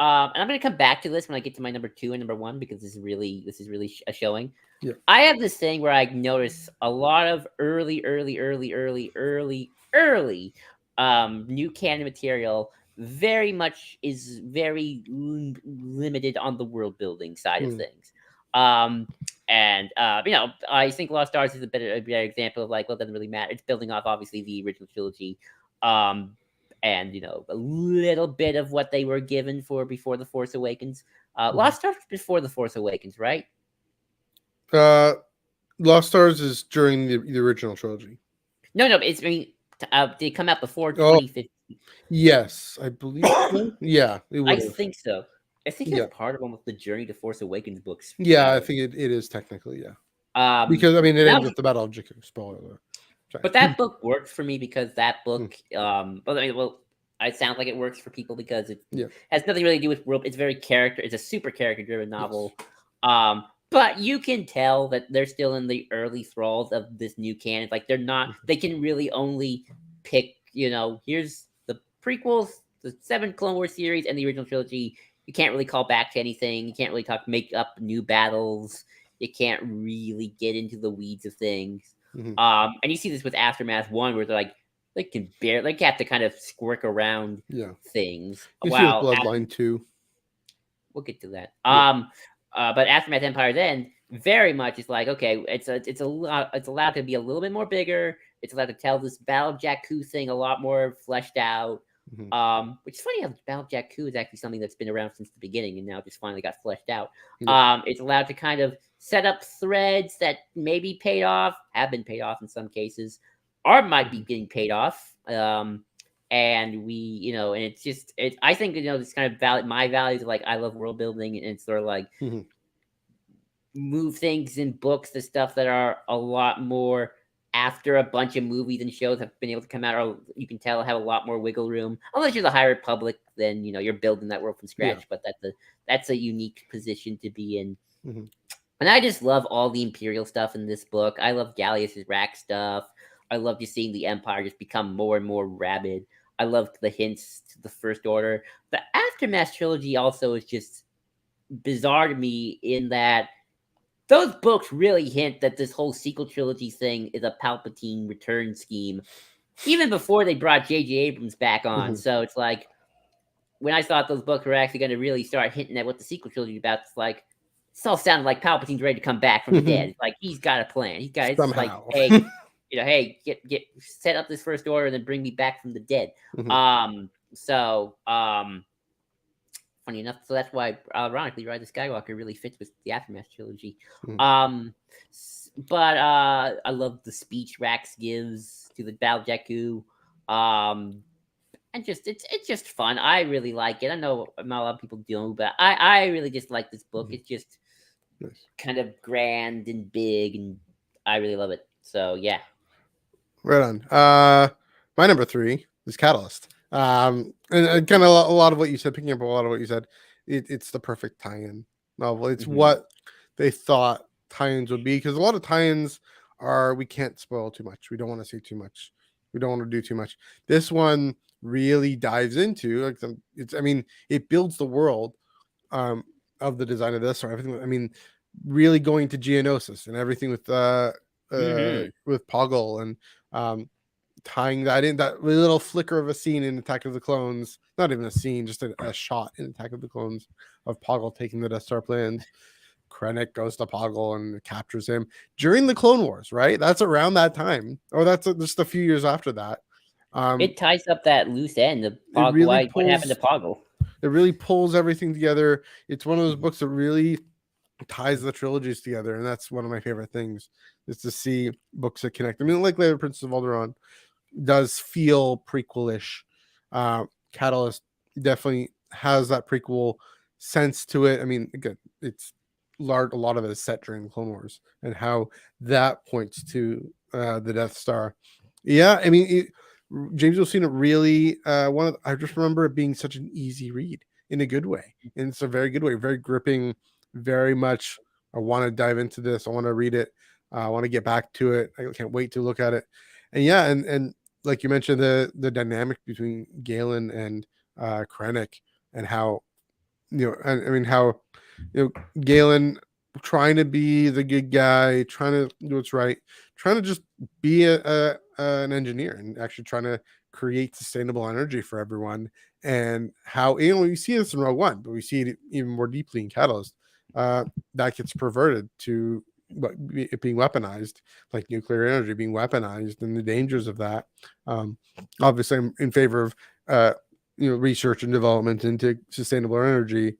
I'm gonna come back to this when I get to my number 2 and number 1 because this is really a showing. Yeah. I have this thing where I notice a lot of early new canon material very much is very limited on the world building side of things. I think Lost Stars is a better example of like, well, it doesn't really matter. It's building off obviously the original trilogy, and a little bit of what they were given for before the Force Awakens. Lost Stars before the Force Awakens, right? Lost Stars is during the original trilogy. No, it's did it come out before 2015? Yes, I believe so. Yeah, it would. I think so. I think it's part of almost the Journey to Force Awakens books. Yeah, I think it is technically, because I mean it ends with the Battle of Jakku. Spoiler. But that book works for me because that book, it sounds like it works for people because it has nothing really to do with world. It's it's a super character driven novel. Yes. But you can tell that they're still in the early thralls of this new canon. Like they're not, they can really only pick, here's the prequels, the 7 Clone Wars series, and the original trilogy. You can't really call back to anything. You can't really make up new battles. You can't really get into the weeds of things. And you see this with Aftermath 1, where they're like, they can barely, have to kind of squirk around things. You see with Bloodline 2. We'll get to that. But Aftermath Empire's End very much is like, okay, it's allowed to be a little bit more bigger. It's allowed to tell this Battle of Jakku thing a lot more fleshed out. Which is funny how Battle of Jakku is actually something that's been around since the beginning and now just finally got fleshed out. It's allowed to kind of set up threads that maybe paid off, have been paid off in some cases, or might be getting paid off. And we, and it's just, I think, this kind of my values are like, I love world building, and it's sort of like move things in books to stuff that are a lot more after a bunch of movies and shows have been able to come out, or you can tell have a lot more wiggle room. Unless you're the High Republic, then, you're building that world from scratch, but that's a unique position to be in. And I just love all the Imperial stuff in this book. I love Gallius's Rack stuff. I love just seeing the Empire just become more and more rabid. I love the hints to the First Order. The Aftermath trilogy also is just bizarre to me in that those books really hint that this whole sequel trilogy thing is a Palpatine return scheme, even before they brought J.J. Abrams back on. So it's like, when I thought those books were actually going to really start hinting at what the sequel trilogy is about, it's like, it all sounded like Palpatine's ready to come back from the dead. It's like, he's got a plan. He's got, it's like, hey, get set up this First Order and then bring me back from the dead. Funny enough, so that's why, ironically, Rise of Skywalker really fits with the Aftermath trilogy. But I love the speech Rax gives to the Battle of Jakku. And just it's just fun. I really like it. I know not a lot of people do, but I really just like this book. It's just Nice. kind of grand and big, and I really love it. So yeah. Right on. My number 3 is Catalyst. And kind of a lot of what you said, picking up a lot of what you said. It's the perfect tie-in novel. It's Mhm. what they thought tie-ins would be, because a lot of tie-ins are, we can't spoil too much. We don't want to say too much. We don't want to do too much. This one really dives into like it's. I mean, it builds the world um of the design of this or everything. I mean, really going to Geonosis and everything Mhm. with Poggle and um tying that in, that little flicker of a scene in Attack of the Clones, not even a scene, just a shot in Attack of the Clones of Poggle taking the Death Star plans. Krennic goes to Poggle and captures him during the Clone Wars, right? That's around that time, or that's just a few years after that. It ties up that loose end of It Poggle. really What happened to pulls Poggle? it really pulls everything together. It's one of those books that really ties the trilogies together, and that's one of my favorite things, is to see books that connect. I mean, like Later Princess of Alderaan does feel prequel-ish. Catalyst definitely has that prequel sense to it. I mean, again, it's large. A lot of it is set during the Clone Wars, and how that points to the Death Star. Yeah, I mean, James Lucena really I just remember it being such an easy read in a good way, and it's a very good way, very gripping, very much. I want to dive into this. I want to read it. I want to get back to it. I can't wait to look at it. And yeah, and like you mentioned, the dynamic between Galen and Krennic, and how, I mean, how, Galen trying to be the good guy, trying to do what's right, trying to just be an engineer, and actually trying to create sustainable energy for everyone. And how, we see this in Rogue One, but we see it even more deeply in Catalyst. That gets perverted to it being weaponized, like nuclear energy being weaponized, and the dangers of that. Um, Obviously, I'm in favor of research and development into sustainable energy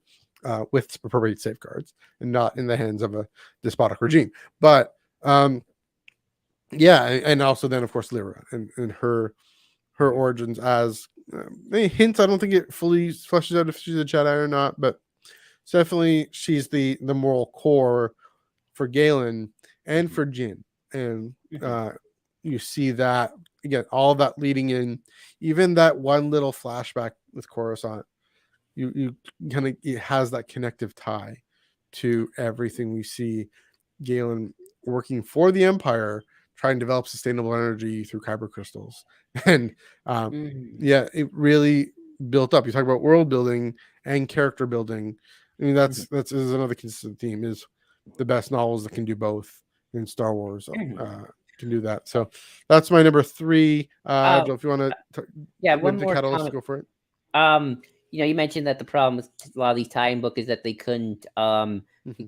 with appropriate safeguards, and not in the hands of a despotic regime. But yeah, and also then of course Lyra and her origins as hints. I don't think it fully fleshes out if she's a Jedi or not, but definitely she's the moral core for Galen and for Jin. And Mhm. you see that again, all that leading in, even that one little flashback with Coruscant, you kind of, it has that connective tie to everything we see Galen working for the Empire, trying to develop sustainable energy through kyber crystals. And Mhm. yeah, it really built up. You talk about world building and character building. I mean, Mhm. that's is another consistent theme, is the best novels that can do both in Star Wars Mhm. can do that. So that's my number 3. Uh, Joe, if you want to yeah. get One into more Catalyst, comment. go for it. You mentioned that the problem with a lot of these tie-in book is that they couldn't Mhm.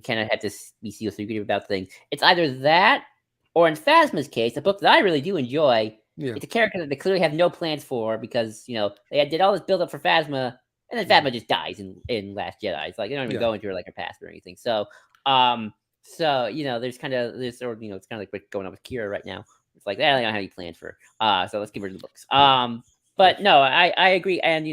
kind of had to be secretive about things. It's either that, or in Phasma's case, a book that I really do enjoy. Yeah. It's a character that they clearly have no plans for, because did all this build up for Phasma, and then Mhm. Phasma just dies in Last Jedi. It's like they don't even Yeah. go into her like her past or anything. There's kind of this, or it's kind of like what's going on with Kira right now. It's like they don't have any plans for her. So let's give her the books. But no, I agree, and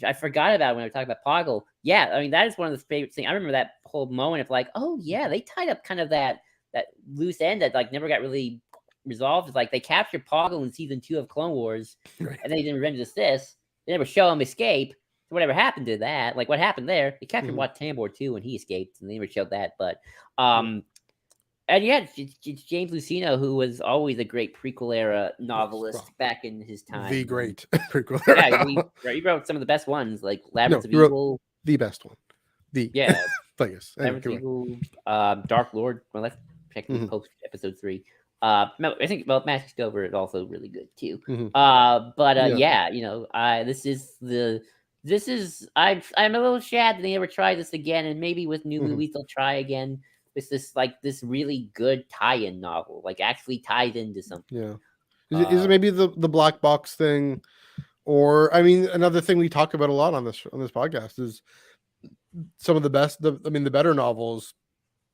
I forgot about when we were talking about Poggle. Yeah, I mean that is one of the favorite things. I remember that whole moment of like, oh yeah, they tied up kind of that loose end that like never got really resolved. It's like they captured Poggle in season 2 of Clone Wars, Right. and then he didn't Revenge of the Sith. They never show him escape. So whatever happened to that? Like what happened there? They captured Mhm. Wat Tambor too, and he escaped, and they never showed that. But Yeah. and yeah, it's James Luceno, who was always a great prequel era Yes. novelist Well, back in his the time. great prequel. Yeah, he wrote some of the best ones, like No, Labyrinth of you wrote Evil. the best one. The Yeah, Vegas. Anyway, Labyrinth of go away. Evil, Dark Lord. Well, that's technically Mhm. post episode 3. I think Magic Stover is also really good too. Mhm. But Yeah. yeah, I'm a little sad that they never tried this again, and maybe with new Mhm. movies they'll try again. It's this really good tie-in novel, like actually ties into something. Yeah. Is it Uh, maybe the black box thing, or I mean, another thing we talk about a lot on this podcast is some of the best. I mean, the better novels,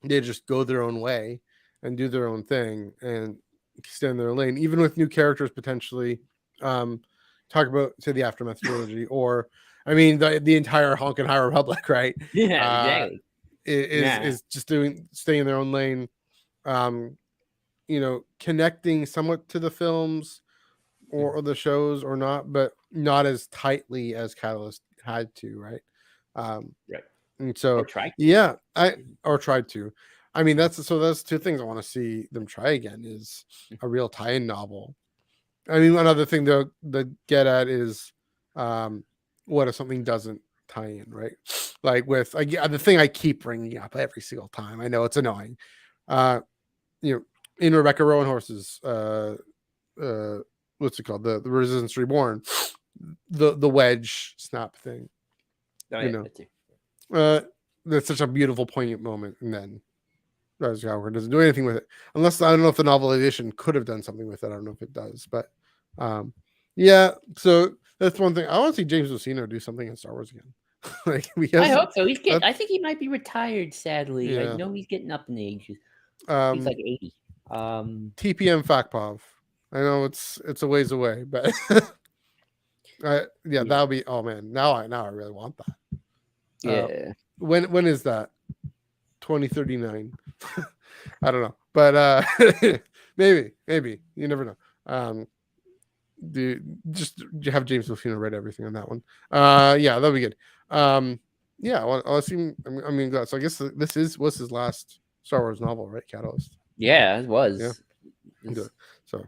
they just go their own way and do their own thing and extend their lane, even with new characters potentially. Um, Talk about, say, the Aftermath trilogy, or I mean the entire Honkin' High Republic, right? yeah, Uh, exactly. is just staying in their own lane. Connecting somewhat to the films or the shows or not, but not as tightly as Catalyst had to, right? Right. And so, Or try to. yeah, or tried to. I mean, that's two things I want to see them try again is a real tie-in novel. I mean, another thing they'll get at is, what if something doesn't tie in, right? Like with the thing I keep bringing up every single time. I know it's annoying. In Rebecca Rowan Horse's, what's it called? The Resistance Reborn, the wedge snap thing. Oh, you know, that's such a beautiful, poignant moment, and then Rise of Skywalker doesn't do anything with it, unless I don't know if the novel edition could have done something with it. I don't know if it does, but yeah. So that's one thing. I want to see James Luceno do something in Star Wars again. I hope so. I think he might be retired. Sadly, Yeah. I know he's getting up in age. He's like 80. TPM Fakpov. I know it's a ways away, but that'll be. Oh man, now I really want that. Yeah. When is that? 2039. I don't know, but maybe you never know. Just have James Luceno write everything on that one. Yeah, that'll be good. Yeah, I'll see. I mean, so I guess this was his last Star Wars novel, right? Catalyst. Yeah, it was. Yeah. So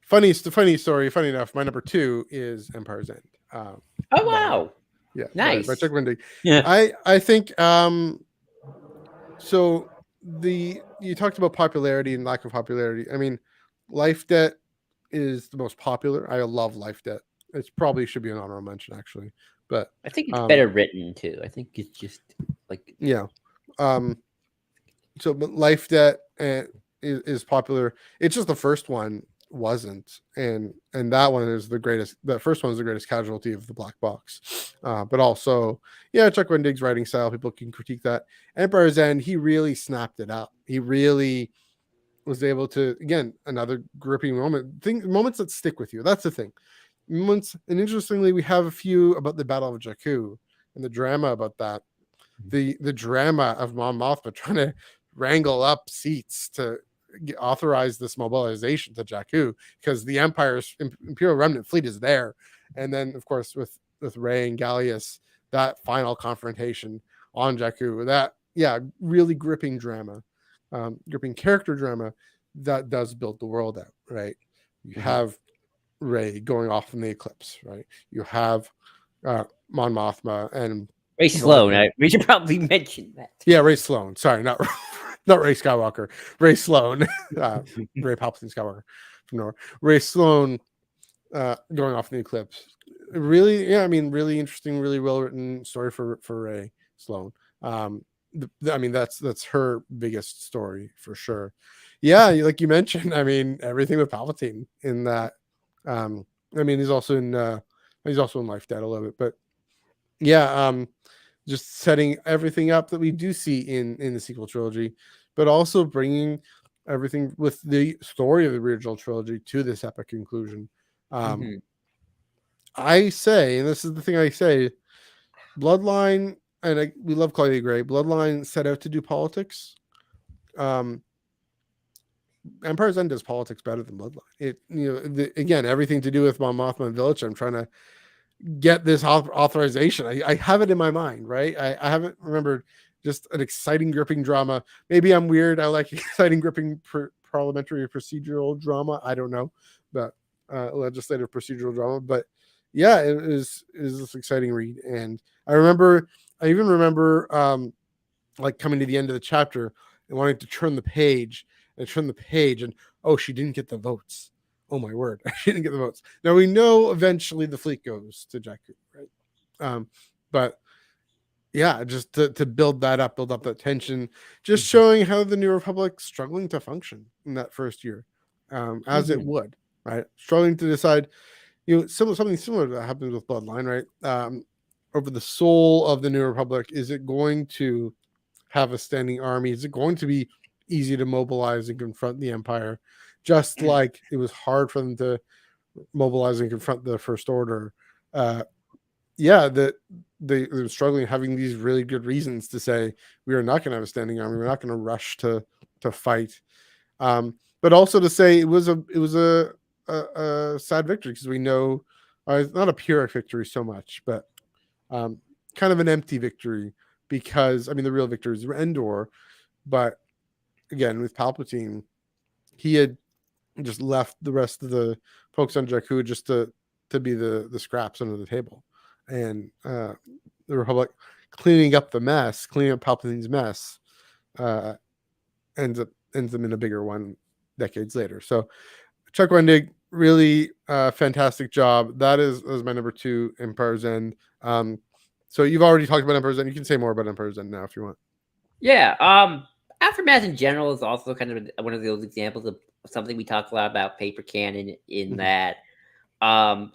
funny story. Funny enough, my number 2 is Empire's End. Oh wow! Yeah, nice. by Chuck Wendig. Yeah, I think. So you talked about popularity and lack of popularity. I mean, Life Debt is the most popular. I love Life Debt. It probably should be an honorable mention, actually. But I think it's better written too. I think it's just like So, but Life Debt is popular. It's just the first one wasn't, and that one is the greatest. The first one is the greatest casualty of the black box. But also, Chuck Wendig's writing style, people can critique that. Empire's End, he really snapped it up. He really was able to, again, another gripping moments that stick with you. That's the thing. And interestingly, we have a few about the Battle of Jakku and the drama about that. The drama of Mon Mothma trying to wrangle up seats to authorize this mobilization to Jakku because the Empire's Imperial Remnant fleet is there, and then of course with Rey and Gallius, that final confrontation on Jakku, that really gripping drama, gripping character drama that does build the world out, right? You have Rey going off in the eclipse, right? You have Mon Mothma and Ray Sloan. We should probably mention that. Yeah, Ray Sloan. Sorry, not Ray Skywalker. Ray Sloan. Ray Palpatine Skywalker from Nora. Ray Sloan going off in the eclipse. Really, really interesting, really well written story for Ray Sloan. I mean, that's her biggest story for sure. Yeah, like you mentioned, I mean, everything with Palpatine in that. I mean, he's also in Life Debt a little bit, but just setting everything up that we do see in the sequel trilogy, but also bringing everything with the story of the original trilogy to this epic conclusion. I say, and this is the thing I say, Bloodline, and we love Claudia Gray, Bloodline set out to do politics. Empire's End does politics better than Bloodline. Again, everything to do with Mon Mothma and Village. I'm trying to get this authorization. I have it in my mind, right? I haven't remembered just an exciting, gripping drama. Maybe I'm weird. I like exciting, gripping parliamentary procedural drama. I don't know, but legislative procedural drama. But yeah, it is this exciting read. And I even remember like coming to the end of the chapter and wanting to turn the page, and oh, she didn't get the votes. Oh my word, I didn't get the votes. Now we know eventually the fleet goes to Jakku, right? But yeah, just to build that up, build up that tension, just showing how the New Republic's struggling to function in that first year, as it would, right? Struggling to decide, something similar to that happens with Bloodline, right? Over the soul of the New Republic, is it going to have a standing army? Is it going to be easy to mobilize and confront the Empire? Just like it was hard for them to mobilize and confront the First Order, yeah, that they're struggling, having these really good reasons to say we are not going to have a standing army. We're not going to rush to fight. But also to say it was a sad victory because we know it's not a pyrrhic victory so much, but um, kind of an empty victory because I mean the real victory is Endor, but again with Palpatine, he had just left the rest of the folks on Jakku just to be the scraps under the table, and the Republic cleaning up the mess, cleaning up Palpatine's mess, uh, ends them in a bigger one decades later. So Chuck Wendig, really fantastic job. That is my number 2, Empire's End. So you've already talked about Empire's End. You can say more about Empire's End now if you want. Yeah. Aftermath in general is also kind of one of those examples of something we talk a lot about paper canon in that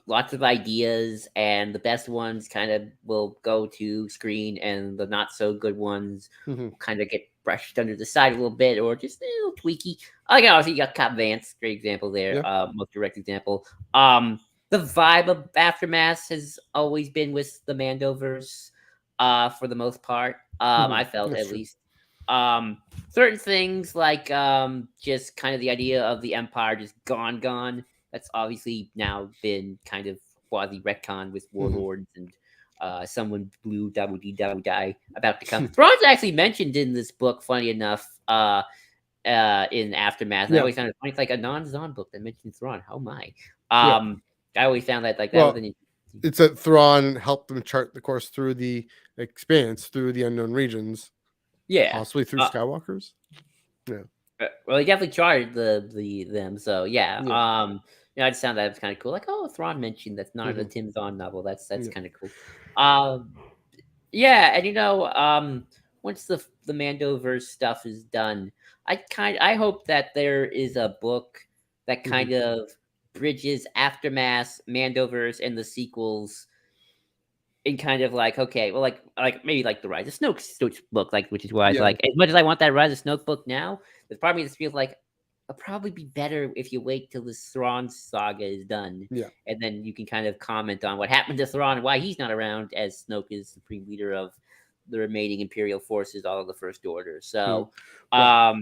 lots of ideas and the best ones kind of will go to screen and the not so good ones Mm-hmm. kind of get brushed under the side a little bit or just a little tweaky. Like obviously you got Cop Vance, great example there, Yeah. most direct example. The vibe of Aftermath has always been with the Mandoverse, for the most part. Mm-hmm. I felt That's at true. least. Certain things like just kind of the idea of the Empire just gone. That's obviously now been kind of quasi retcon with Mm-hmm. warlords and someone blue die about to come. Thrawn's actually mentioned in this book, funny enough, in Aftermath. And I Yeah. always found it funny. It's like a non-Zon book that mentions Thrawn. Oh my. Yeah. I always found that like that was Well, an interesting. it's that Thrawn helped them chart the course through the expanse, through the unknown regions, Yeah. possibly through Skywalkers. Yeah. Well, he definitely charted them. So yeah. Yeah. I just found that was kind of cool. Like, oh, Thrawn mentioned that's not a Mm-hmm. Tim Zahn novel. That's Yeah. kind of cool. Um, yeah, and once the Mandoverse stuff is done, I hope that there is a book that Mm-hmm. kind of bridges Aftermath, Mandoverse, and the sequels in kind of like okay, well, like maybe like the Rise of Snoke book, like which is why it's Yeah. like as much as I want that Rise of Snoke book now, there's part of me that feels like it'll probably be better if you wait till the Thrawn saga is done, Yeah. and then you can kind of comment on what happened to Thrawn and why he's not around as Snoke is supreme leader of the remaining Imperial forces, all of the First Order. So, Well,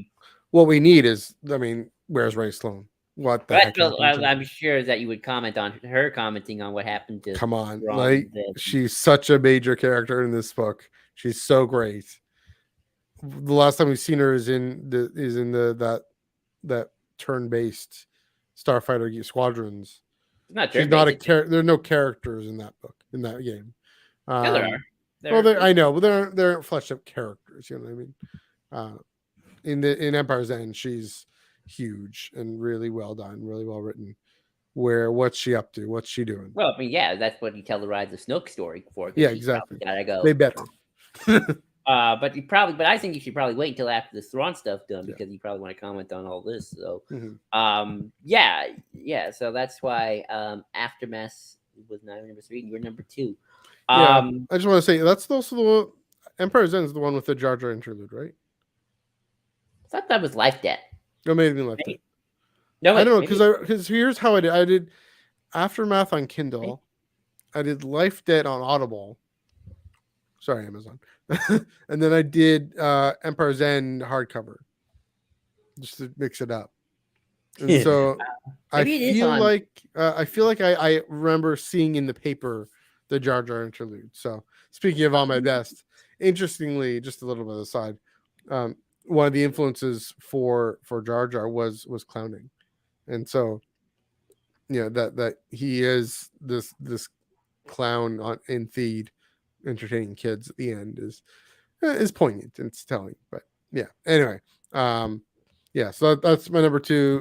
what we need is, I mean, where's Ray Sloan? What the heck happened to her? I'm sure that you would comment on her commenting on what happened to Come on, Thrawn. like she's such a major character in this book. She's so great. The last time we've seen her is in that turn based Starfighter squadrons. Not She's turn not a based. character. There are no characters in that book, in that game. No, there are. Well, I know, but they aren't fleshed out characters. You know what I mean? In Empire's End, she's huge and really well done, really well written. What's she up to? What's she doing? Well, I mean, yeah, that's what you tell the Rise of Snoke story for. Yeah, She's exactly. probably gotta go. They better. But I think you should probably wait until after the Thrawn stuff done because you probably want to comment on all this. So, yeah. So that's why Aftermath was not number 3. And you're number 2. I just want to say that's also the Empire's End is the one with the Jar Jar interlude, right? I thought that was Life Debt. No, maybe Life Debt. No, I don't know because here's how I did. I did Aftermath on Kindle. I did Life Debt on Audible. Sorry, Amazon. And then I did Empire's End hardcover, just to mix it up. And so I feel like I remember seeing in the paper the Jar Jar interlude. So speaking of on my best, interestingly, just a little bit aside, one of the influences for Jar Jar was clowning, and so that he is this clown in Theed entertaining kids at the end is poignant and it's telling. But yeah, anyway, so that's my number 2.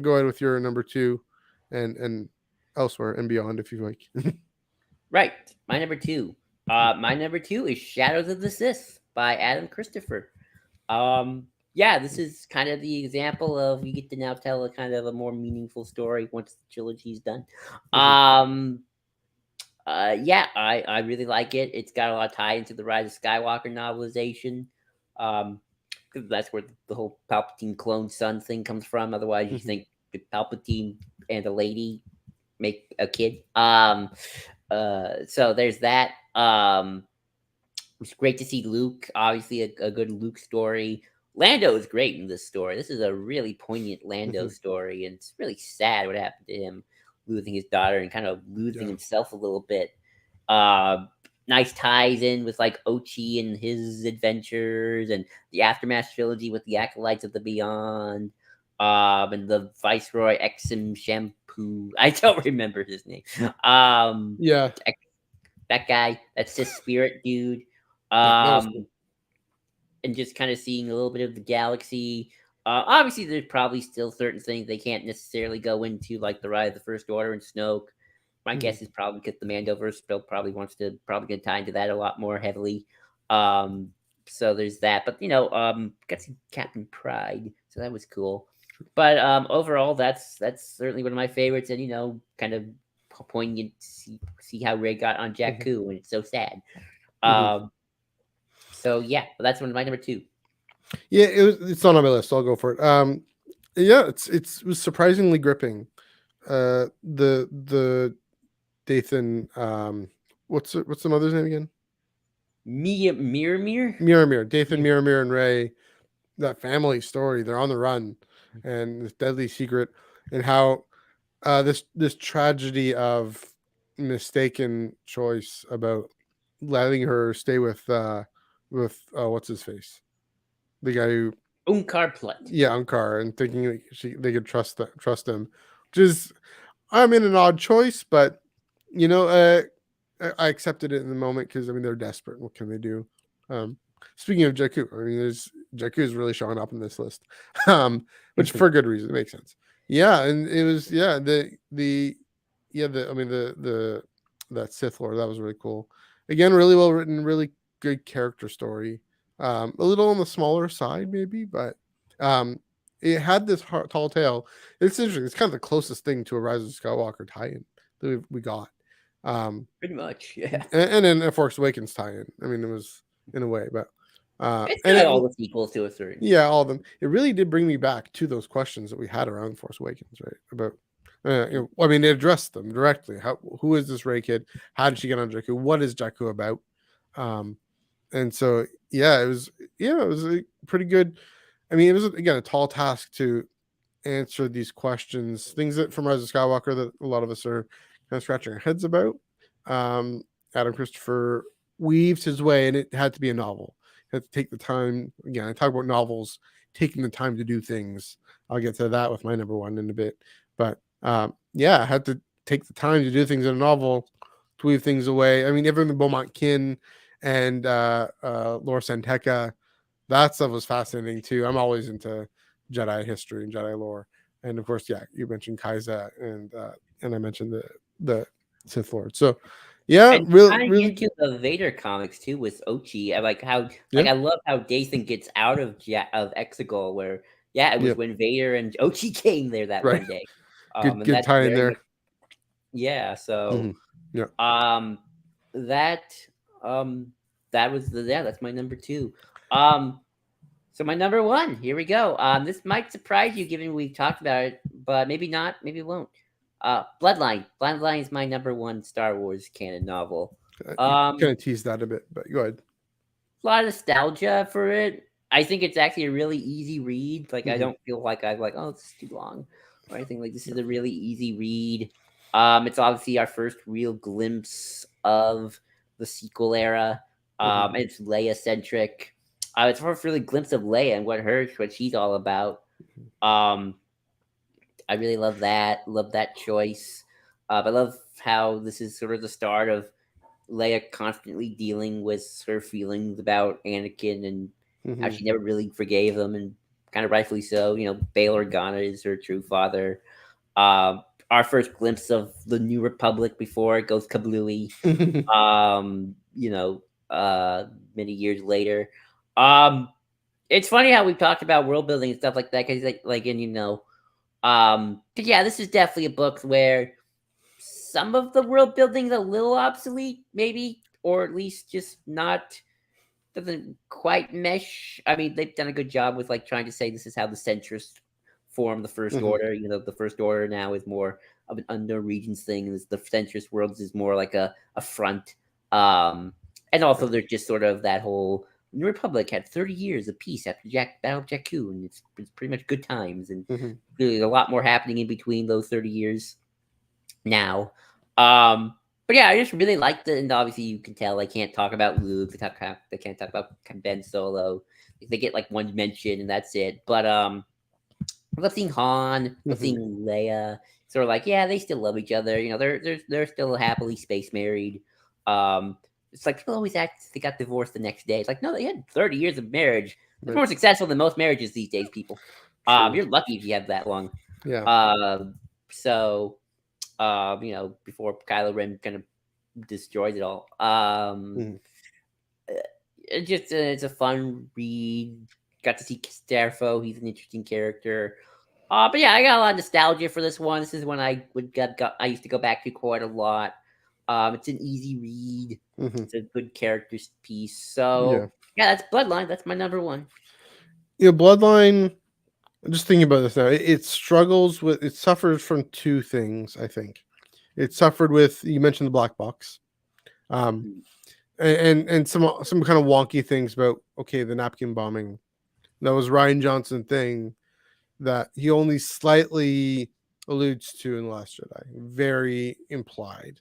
Go ahead with your number 2 and elsewhere and beyond if you like. Right, my number 2. My number 2 is Shadows of the Sith by Adam Christopher. This is kind of the example of you get to now tell a kind of a more meaningful story once the trilogy's done. I really like it. It's got a lot of tie into the Rise of Skywalker novelization. That's where the whole Palpatine clone son thing comes from. Otherwise, you think Palpatine and a lady make a kid. So there's that. It's great to see Luke. Obviously, a good Luke story. Lando is great in this story. This is a really poignant Lando Mhm. story, and it's really sad what happened to him, losing his daughter and kind of losing Yeah. himself a little bit. Uh, nice ties in with like Ochi and his adventures, and the Aftermath trilogy with the Acolytes of the Beyond, and the Viceroy Exum Shampoo. I don't remember his name. Yeah. That guy, that's his spirit dude. Yeah. That was cool. Um, and just kind of seeing a little bit of the galaxy. Obviously, there's probably still certain things they can't necessarily go into, like the Rise of the First Order and Snoke. My Mhm. guess is probably because the Mandoverse still probably wants to probably get tie into that a lot more heavily. Um, so there's that. But got some Captain Pride, so that was cool. But overall, that's certainly one of my favorites, and kind of poignant to see how Ray got on Mhm. Jakku, and it's so sad. Mhm. Um, so yeah, that's one of my number two. Yeah, it's not on my list. So I'll go for it. Yeah, it was surprisingly gripping. The Dathan, what's the mother's name again? Mirror. Miramir, Dathan, Mir- Miramir, and Ray. That family story. They're on the run, and this deadly secret, and how this tragedy of mistaken choice about letting her stay with what's his face, the guy who, Unkar Plut. yeah, Ankar, and thinking that they could trust him, which is, I'm in an odd choice, but you know, I accepted it in the moment because I mean they're desperate. What can they do? Um, Speaking of Jakku, I mean, there's Jakku is really showing up in this list, which for good reason. It makes sense. Yeah, and it was, yeah, the yeah the I mean the that Sith Lord, that was really cool. Again, really well written, really good character story. A little on the smaller side maybe, but um, it had this tall tale. It's interesting. It's kind of the closest thing to a Rise of Skywalker tie-in that we got. Pretty much, yeah. And then a Force Awakens tie-in. I mean, it was in a way, but It's and got it, all the sequels to a certain yeah, extent. all of them. It really did bring me back to those questions that we had around Force Awakens, right? About, I mean, they addressed them directly. Who is this Rey kid? How did she get on Jakku? What is Jakku about? Um, and so, yeah, it was a pretty good. I mean, it was again a tall task to answer these questions, things that from Rise of Skywalker that a lot of us are kind of scratching our heads about. Adam Christopher weaves his way, and it had to be a novel. It had to take the time. Again, I talk about novels taking the time to do things. I'll get to that with my number one in a bit. But yeah, I had to take the time to do things in a novel, to weave things away. I mean, even the Beaumont Kin and Laura Santeca, that stuff was fascinating too. I'm always into Jedi history and Jedi lore, and of course, yeah, you mentioned Kaiza, and I mentioned the Sith Lord. So, yeah, And really, tying really, into the Vader comics too with Ochi, I like how yeah, I love how Dathan gets out of of Exegol, where it was yeah, when Vader and Ochi came there that right. one day. And Good that's tie in very there. much, yeah. So Hmm. Yeah, um that um that was that's my number two. Um so my number one, here we go. This might surprise you given we've talked about it, but maybe not, maybe it won't. Bloodline. Bloodline is my number one Star Wars canon novel. you Um kind of teased that a bit, but go ahead. a lot of nostalgia for it. I think it's actually a really easy read. Like I Hmm. don't feel like I'm like, oh, this is too long or anything. Like this Yeah. is a really easy read. It's obviously our first real glimpse of the sequel era. Hmm. It's Leia centric. It's our first really glimpse of Leia and what she's all about. Um, I really love that. Love that choice. I love how this is sort of the start of Leia constantly dealing with her feelings about Anakin and how Hmm. she never really forgave him, and kind of rightfully so. Bail Organa is her true father. Our first glimpse of the New Republic before it goes kablooey. Um, you know, many years later. Um, it's funny how we talked about world building and stuff like that because and but yeah, this is definitely a book where some of the world building is a little obsolete, maybe, or at least just not doesn't quite mesh. I mean, they've done a good job with like trying to say this is how the centrist form the First Order. You know, the First Order now is more of an under regions thing. The Centrist Worlds is more like a front. And also there's just sort of that whole New Republic had 30 years of peace after Battle of Jakku, and it's pretty much good times, and really a lot more happening in between those 30 years now. But yeah, I just really liked it, and obviously you can tell they can't talk about Luke, they can't talk about Ben Solo. They get like one mention and that's it. But I love seeing Han, I love seeing Leia. Sort of like, yeah, they still love each other. You know, they're still happily space married. It's like people always act they got divorced the next day. It's like, no, they had 30 years of marriage. It's more successful than most marriages these days, people. You're lucky if you have that long. Yeah. So you know, before Kylo Ren kind of destroys it all. It's a fun read. Got to see Starfo. He's an interesting character. But yeah, I got a lot of nostalgia for this one. This is one I I used to go back to quite a lot. It's an easy read. It's a good character piece. So yeah, that's Bloodline. That's my number one. You know, Bloodline. I'm just thinking about this now. It struggles with. It suffers from two things. I think it suffered with. You mentioned the black box, and some kind of wonky things about the napkin bombing. That was Rian Johnson thing that he only slightly alludes to in The Last Jedi, very implied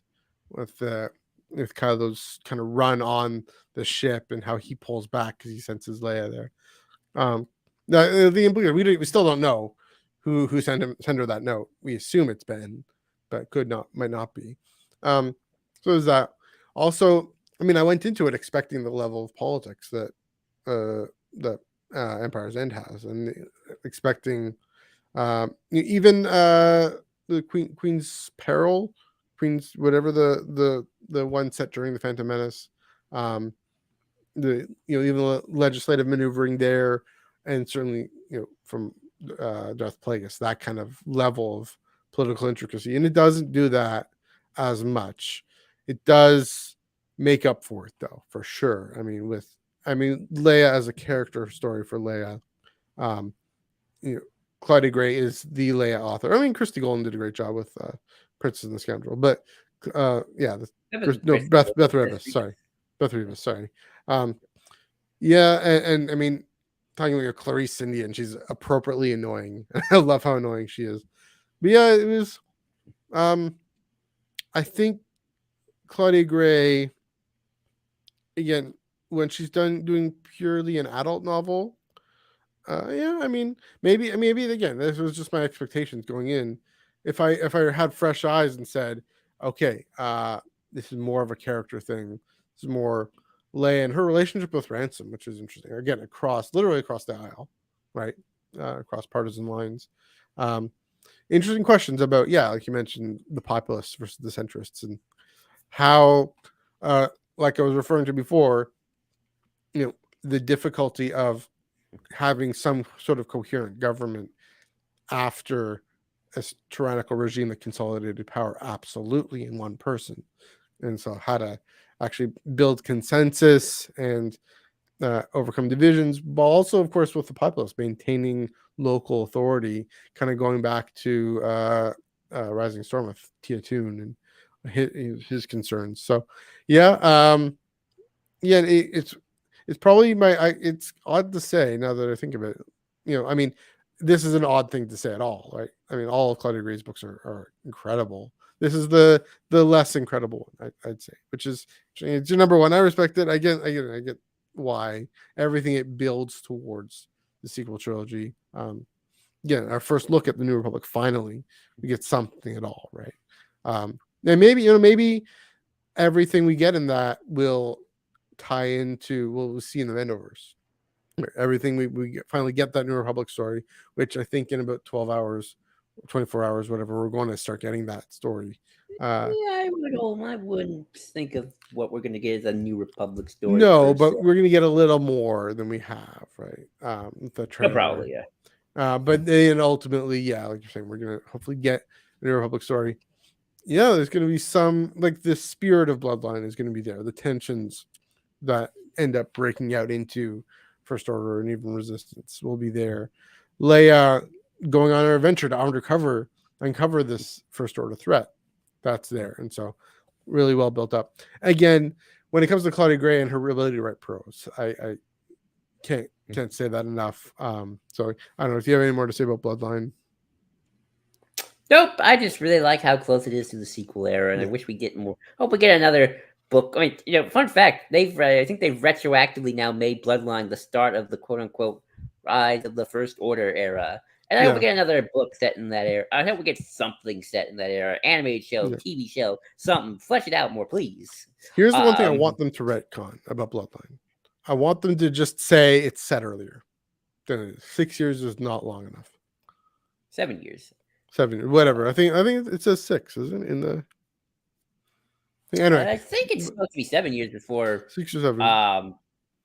with Kylo's kind of run on the ship and how he pulls back because he senses Leia there. The implication we still don't know who sent her that note. We assume it's Ben, but might not be. So is that also? I mean, I went into it expecting the level of politics that Empire's End has, and expecting even the Queen's Peril, Queen's whatever the one set during the Phantom Menace, even the legislative maneuvering there, and certainly from Darth Plagueis, that kind of level of political intricacy, and it doesn't do that as much. It does make up for it though, for sure. I mean, Leia as a character story for Leia. Claudia Gray is the Leia author. I mean, Christy Golden did a great job with Princess and the Scoundrel, but Beth Revis. Sorry, Beth Revis. Sorry. And I mean, talking about Clarice Indian, she's appropriately annoying. I love how annoying she is. But yeah, it was. I think Claudia Gray, again, when she's done doing purely an adult novel, I mean, maybe again, this was just my expectations going in. If I had fresh eyes and said, okay, this is more of a character thing. This is more Leia and her relationship with Ransom, which is interesting. Again, literally across the aisle, right? Across partisan lines. Interesting questions about, like you mentioned, the populists versus the centrists, and how, like I was referring to before, the difficulty of having some sort of coherent government after a tyrannical regime that consolidated power absolutely in one person. And so how to actually build consensus and overcome divisions, but also, of course, with the populace, maintaining local authority, kind of going back to Rising Storm with Tia Toon and his concerns. So, it's probably it's odd to say now that I think of it. I mean, this is an odd thing to say at all, right? I mean, all of Claudia Gray's books are incredible. This is the less incredible one, I'd say, which is it's your number one. I respect it. I get why everything it builds towards the sequel trilogy. Our first look at the New Republic, finally, we get something at all, right? And maybe everything we get in that will tie into what we'll see in the Mandoverse. Everything we finally get that New Republic story, which I think in about 12 hours, 24 hours, whatever, we're going to start getting that story. I wouldn't think of what we're going to get as a New Republic story. No, but we're going to get a little more than we have, right? The trailer. Probably, yeah. But then ultimately, like you're saying, we're going to hopefully get a New Republic story. Yeah, there's going to be some, like, the spirit of Bloodline is going to be there. The tensions that end up breaking out into First Order and even Resistance will be there. Leia going on our adventure to uncover this First Order threat that's there. And so really well built up. Again, when it comes to Claudia Gray and her ability to write prose, I can't say that enough. So I don't know if you have any more to say about Bloodline. Nope. I just really like how close it is to the sequel era, and I wish we get more. Hope we get another book. I mean, fun fact: I think they've retroactively now made Bloodline the start of the quote unquote rise of the First Order era. And I hope we get another book set in that era. I hope we get something set in that era. Animated show, TV show, something. Flesh it out more, please. Here's the one thing I want them to retcon about Bloodline. I want them to just say it's set earlier than it is. 6 years is not long enough. 7 years. 7, whatever. I think it says 6, isn't it? In the anyway, I think it's supposed to be 7 years before 6 or 7.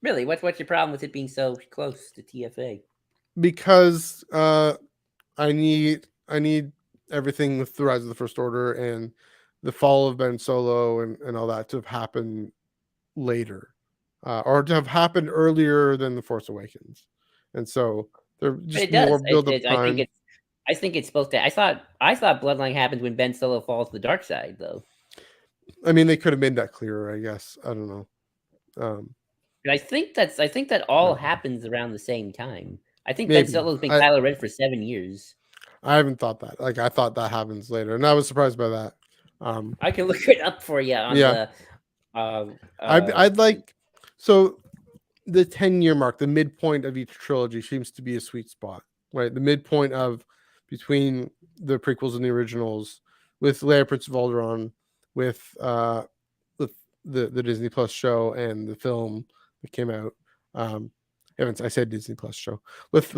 Really, what's your problem with it being so close to TFA? Because I need everything with the rise of the First Order and the fall of Ben Solo and all that to have happened later, or to have happened earlier than the Force Awakens, and so they're just more build up time. I think it's supposed to. I thought Bloodline happened when Ben Solo falls to the dark side, though. I mean, they could have made that clearer. I guess I don't know. I think that all happens around the same time. I think Ben Solo's been Kylo Ren for 7 years. I haven't thought that. Like, I thought that happens later, and I was surprised by that. I can look it up for you on the. I'd like so the 10-year mark, the midpoint of each trilogy seems to be a sweet spot, right? The midpoint of between the prequels and the originals, with Leia Prince of Alderaan, with the Disney Plus show and the film that came out. I said Disney Plus show with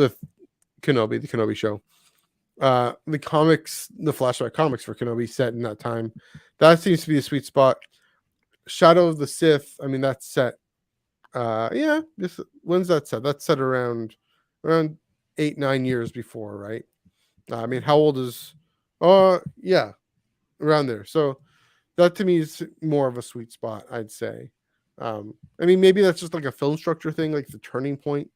Kenobi, the Kenobi show. The comics, the flashback comics for Kenobi set in that time. That seems to be a sweet spot. Shadow of the Sith, I mean, that's set. When's that set? That's set around 8-9 years before, right? I mean, how old is? Around there. So that to me is more of a sweet spot, I'd say. I mean, maybe that's just like a film structure thing, like the turning point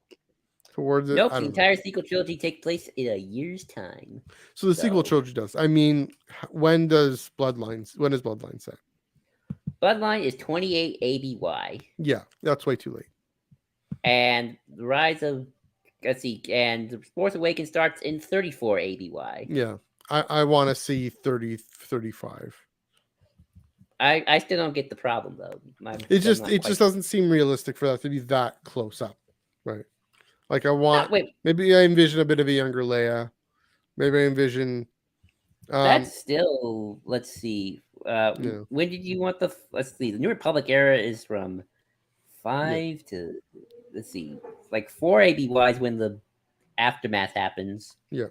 towards it. Nope, the entire sequel trilogy takes place in a year's time. So the sequel trilogy does. I mean, when is Bloodline set? Bloodline is 28 ABY. Yeah, that's way too late. And the rise of and the Force Awakens starts in 34 ABY. Yeah, I want to see 30, 35. I still don't get the problem though. It just doesn't seem realistic for that to be that close up, right? Like maybe I envision a bit of a younger Leia. Maybe I envision. That's still. Let's see. When did you want the? Let's see. The New Republic era is from 5 to. Let's see, like 4 ABYs when the aftermath happens. Yeah.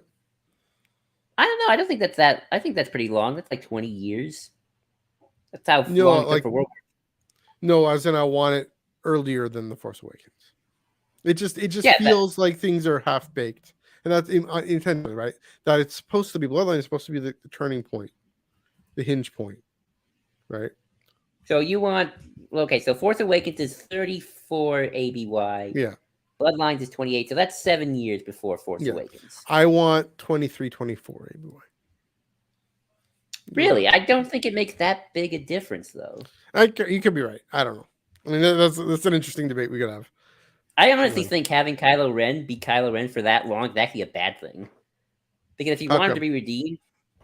I don't know. I don't think that's that. I think that's pretty long. That's like 20 years. That's how long it took for World War. No, as in I want it earlier than The Force Awakens. It just feels like things are half baked, and that's intentionally, right? That it's supposed to be Bloodline is supposed to be the turning point, the hinge point, right? So you want so Force Awakens is 34 ABY. Yeah. Bloodlines is 28, so that's 7 years before Force Awakens. I want 23, 24 ABY. Really? I don't think it makes that big a difference, though. You could be right. I don't know. I mean, that's an interesting debate we could have. I honestly think having Kylo Ren be Kylo Ren for that long is actually a bad thing. Because if you want him to be redeemed,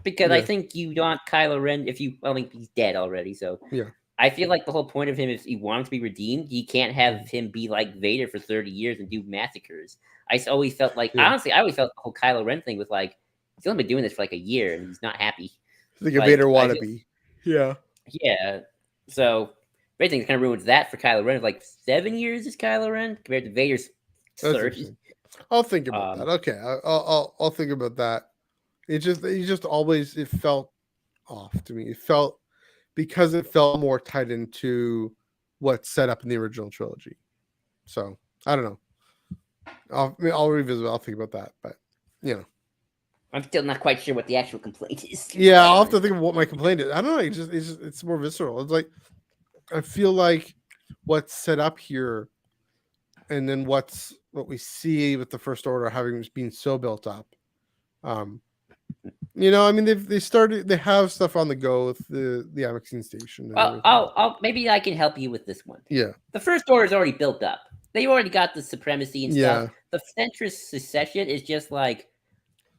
I think you want Kylo Ren, he's dead already, so. Yeah. I feel like the whole point of him, if you want him to be redeemed, you can't have him be like Vader for 30 years and do massacres. I always felt like, honestly, I always felt the whole Kylo Ren thing was like, he's only been doing this for like a year and he's not happy. Like a Vader wannabe. Yeah. Yeah. So, everything kind of ruins that for Kylo Ren. Like 7 years is Kylo Ren compared to Vader's 30. I'll think about that. Okay. I'll think about that. It just always, it felt off to me. It felt, because it felt more tied into what's set up in the original trilogy. So I don't know. I'll revisit. I'll think about that, but I'm still not quite sure what the actual complaint is. Yeah, I'll have to think of what my complaint is. I don't know. It's more visceral. It's like I feel like what's set up here, and then what we see with the First Order having been so built up, Um, I mean, they have stuff on the go with the Amexine station and Well, everything. maybe I can help you with this one. Yeah, The First Order is already built up. They already got the supremacy and stuff. yeah, The centrist secession is just like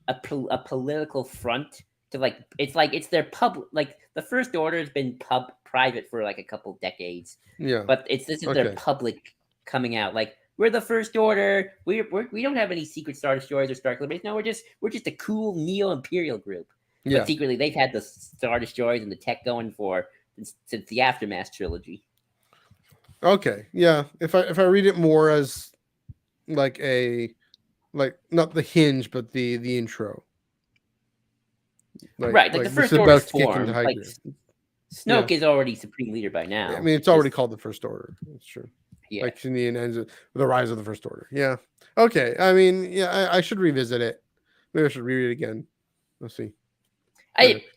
a political front to it's their public, like the First Order has been private for like a couple decades, yeah. but this is their Okay, public coming out. Like, we're the First Order. We don't have any secret Star Destroyers or Star Clippers. No, we're just a cool neo imperial group. yeah. But secretly, they've had the Star Destroyers and the tech going for since the Aftermath trilogy. Okay, yeah. If I read it more as like not the hinge, but the intro. Right, like the This is First Order's about to kick into formed. high Like, gear. Yeah, Snoke is already supreme leader by I now. mean it's already called the First Order. That's true. Yeah. Like in the end ends with the rise of the First Order. Yeah. Okay. I mean, yeah, I should revisit it. Maybe I should read it again. Let's see.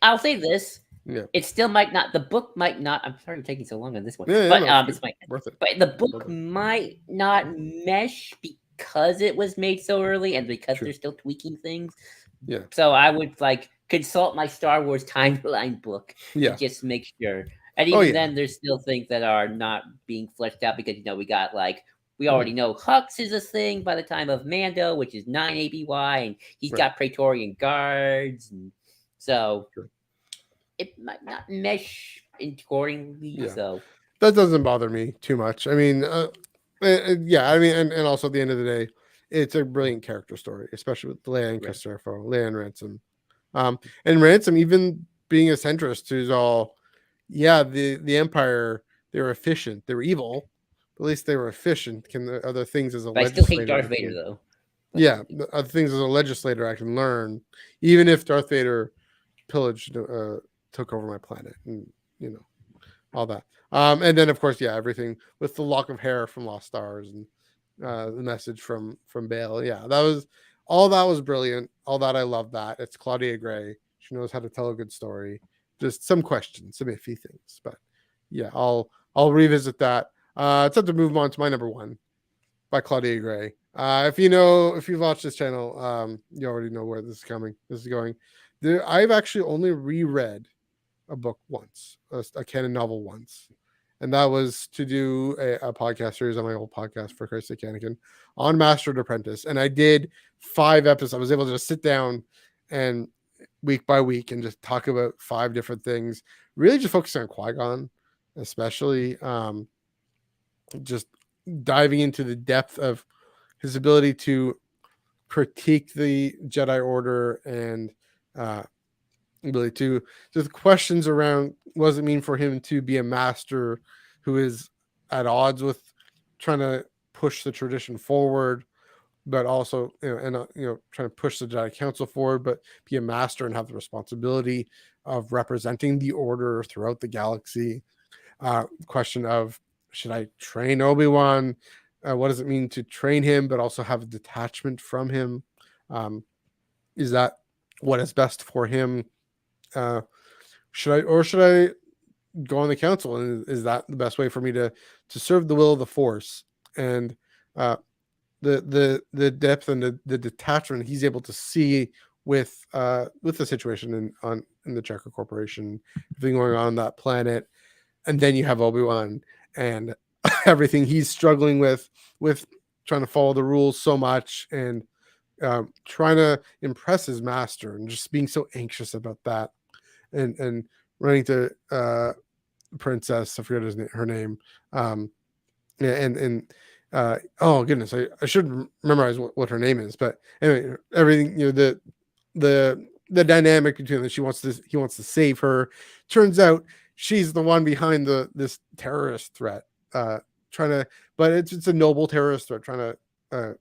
I'll say this. Yeah. It still might not. The book might not. I'm sorry, I'm taking so long on this one. Yeah, but no, it's worth it. But the book might not mesh because it was made so early and because they're still tweaking things. Yeah. So I would consult my Star Wars timeline book Yeah. to just make sure. And even then, there's still things that are not being fleshed out because we got we already know Hux is a thing by the time of Mando, which is 9 ABY, and he's got Praetorian guards, and so it might not mesh accordingly. Yeah. So that doesn't bother me too much. I mean, yeah, I mean, and also at the end of the day, it's a brilliant character story, especially with Leia and Casterfo, Leia and Ransom. And Ransom, even being a centrist, who's all, yeah, the Empire, they were efficient, they were evil, but at least they were efficient. Can the other things as a but I still hate Darth Vader though. Yeah, the other things as a legislator I can learn, even if Darth Vader pillaged, took over my planet, and all that. And then of course, yeah, everything with the lock of hair from Lost Stars and the message from Bale. Yeah, that was brilliant. All that, I love that. It's Claudia Gray. She knows how to tell a good story. Just some questions, some iffy things, but yeah, I'll revisit that. It's time to move on to my number one by Claudia Gray. If you've watched this channel, you already know where this is going. I've actually only reread a book once, a Canon novel once, and that was to do a podcast series on my old podcast, For Christ's Sake Anakin, on Master and Apprentice, and I did 5 episodes. I was able to just sit down and week by week and just talk about 5 different things, really just focusing on Qui-Gon, especially just diving into the depth of his ability to critique the Jedi Order and really to just questions around what does it mean for him to be a master who is at odds with trying to push the tradition forward, but also trying to push the Jedi Council forward, but be a master and have the responsibility of representing the Order throughout the galaxy. Question of, should I train Obi-Wan? What does it mean to train him, but also have a detachment from him? Is that what is best for him? Should I go on the council? And is that the best way for me to serve the will of the Force? And the depth and the detachment he's able to see with the situation in the Checker Corporation, everything going on that planet, and then you have Obi-Wan and everything he's struggling with trying to follow the rules so much and trying to impress his master and just being so anxious about that, and running to Princess, I forget her name, and oh goodness, I should memorize what her name is, but anyway, everything, the dynamic between them. He wants to save her. Turns out she's the one behind this terrorist threat, but it's a noble terrorist threat, trying to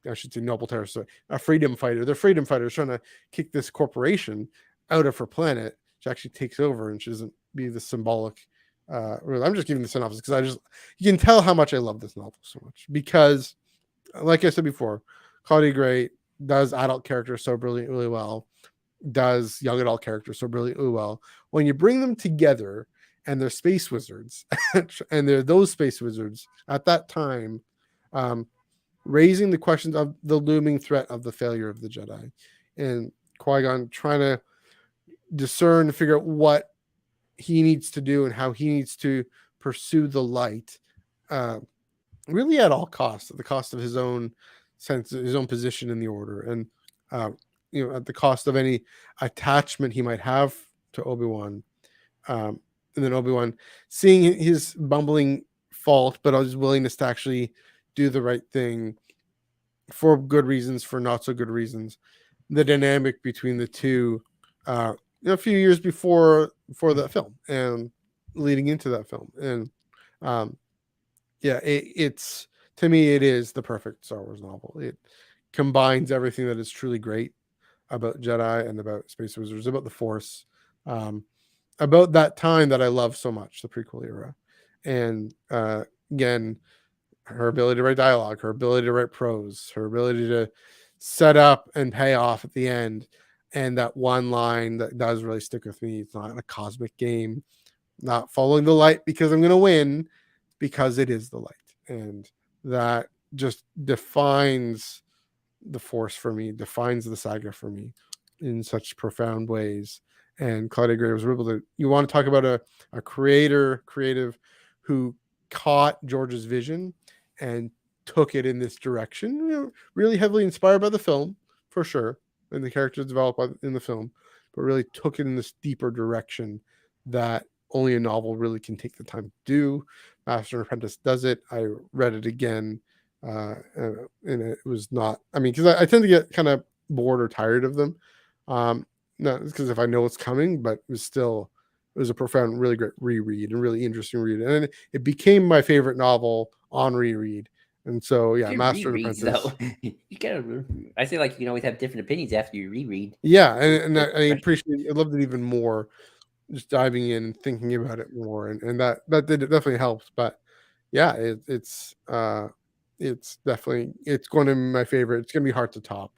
I should say noble terrorist, a freedom fighter. They're freedom fighters trying to kick this corporation out of her planet. She actually takes over, and she doesn't be the symbolic. I'm just giving the synopsis because you can tell how much I love this novel so much, because, like I said before, Claudia Gray does adult characters so brilliantly well, does young adult characters so brilliantly well. When you bring them together and they're space wizards, and they're those space wizards at that time, raising the questions of the looming threat of the failure of the Jedi, and Qui-Gon trying to discern and figure out what he needs to do and how he needs to pursue the light, really at all costs, at the cost of his own sense, his own position in the order, and at the cost of any attachment he might have to Obi-Wan. And then Obi-Wan seeing his bumbling fault, but his willingness to actually do the right thing for good reasons, for not so good reasons. The dynamic between the two, a few years before that film and leading into that film, and it's, to me, it is the perfect Star Wars novel. It combines everything that is truly great about Jedi and about Space Wizards, about the Force, about that time that I love so much, the prequel era. And again, her ability to write dialogue, her ability to write prose, her ability to set up and pay off at the end. And that one line that does really stick with me: it's not a cosmic game, not following the light because I'm going to win, because it is the light. And that just defines the Force for me, defines the saga for me in such profound ways. And Claudia Gray was able to, you want to talk about a creative who caught George's vision and took it in this direction, really heavily inspired by the film, for sure, and the characters developed in the film, but really took it in this deeper direction that only a novel really can take the time to do. Master and Apprentice does it. I read it again, and it was not, because I tend to get kind of bored or tired of them. Not because if I know what's coming, but it was a profound, really great reread and really interesting read. And it became my favorite novel on reread. And so, yeah, Master and Apprentice. Though. You gotta, I feel like you can always have different opinions after you reread. Yeah, and I appreciate, I loved it even more, just diving in and thinking about it more, and that definitely helps. But yeah, it's definitely, it's going to be my favorite. It's going to be hard to top.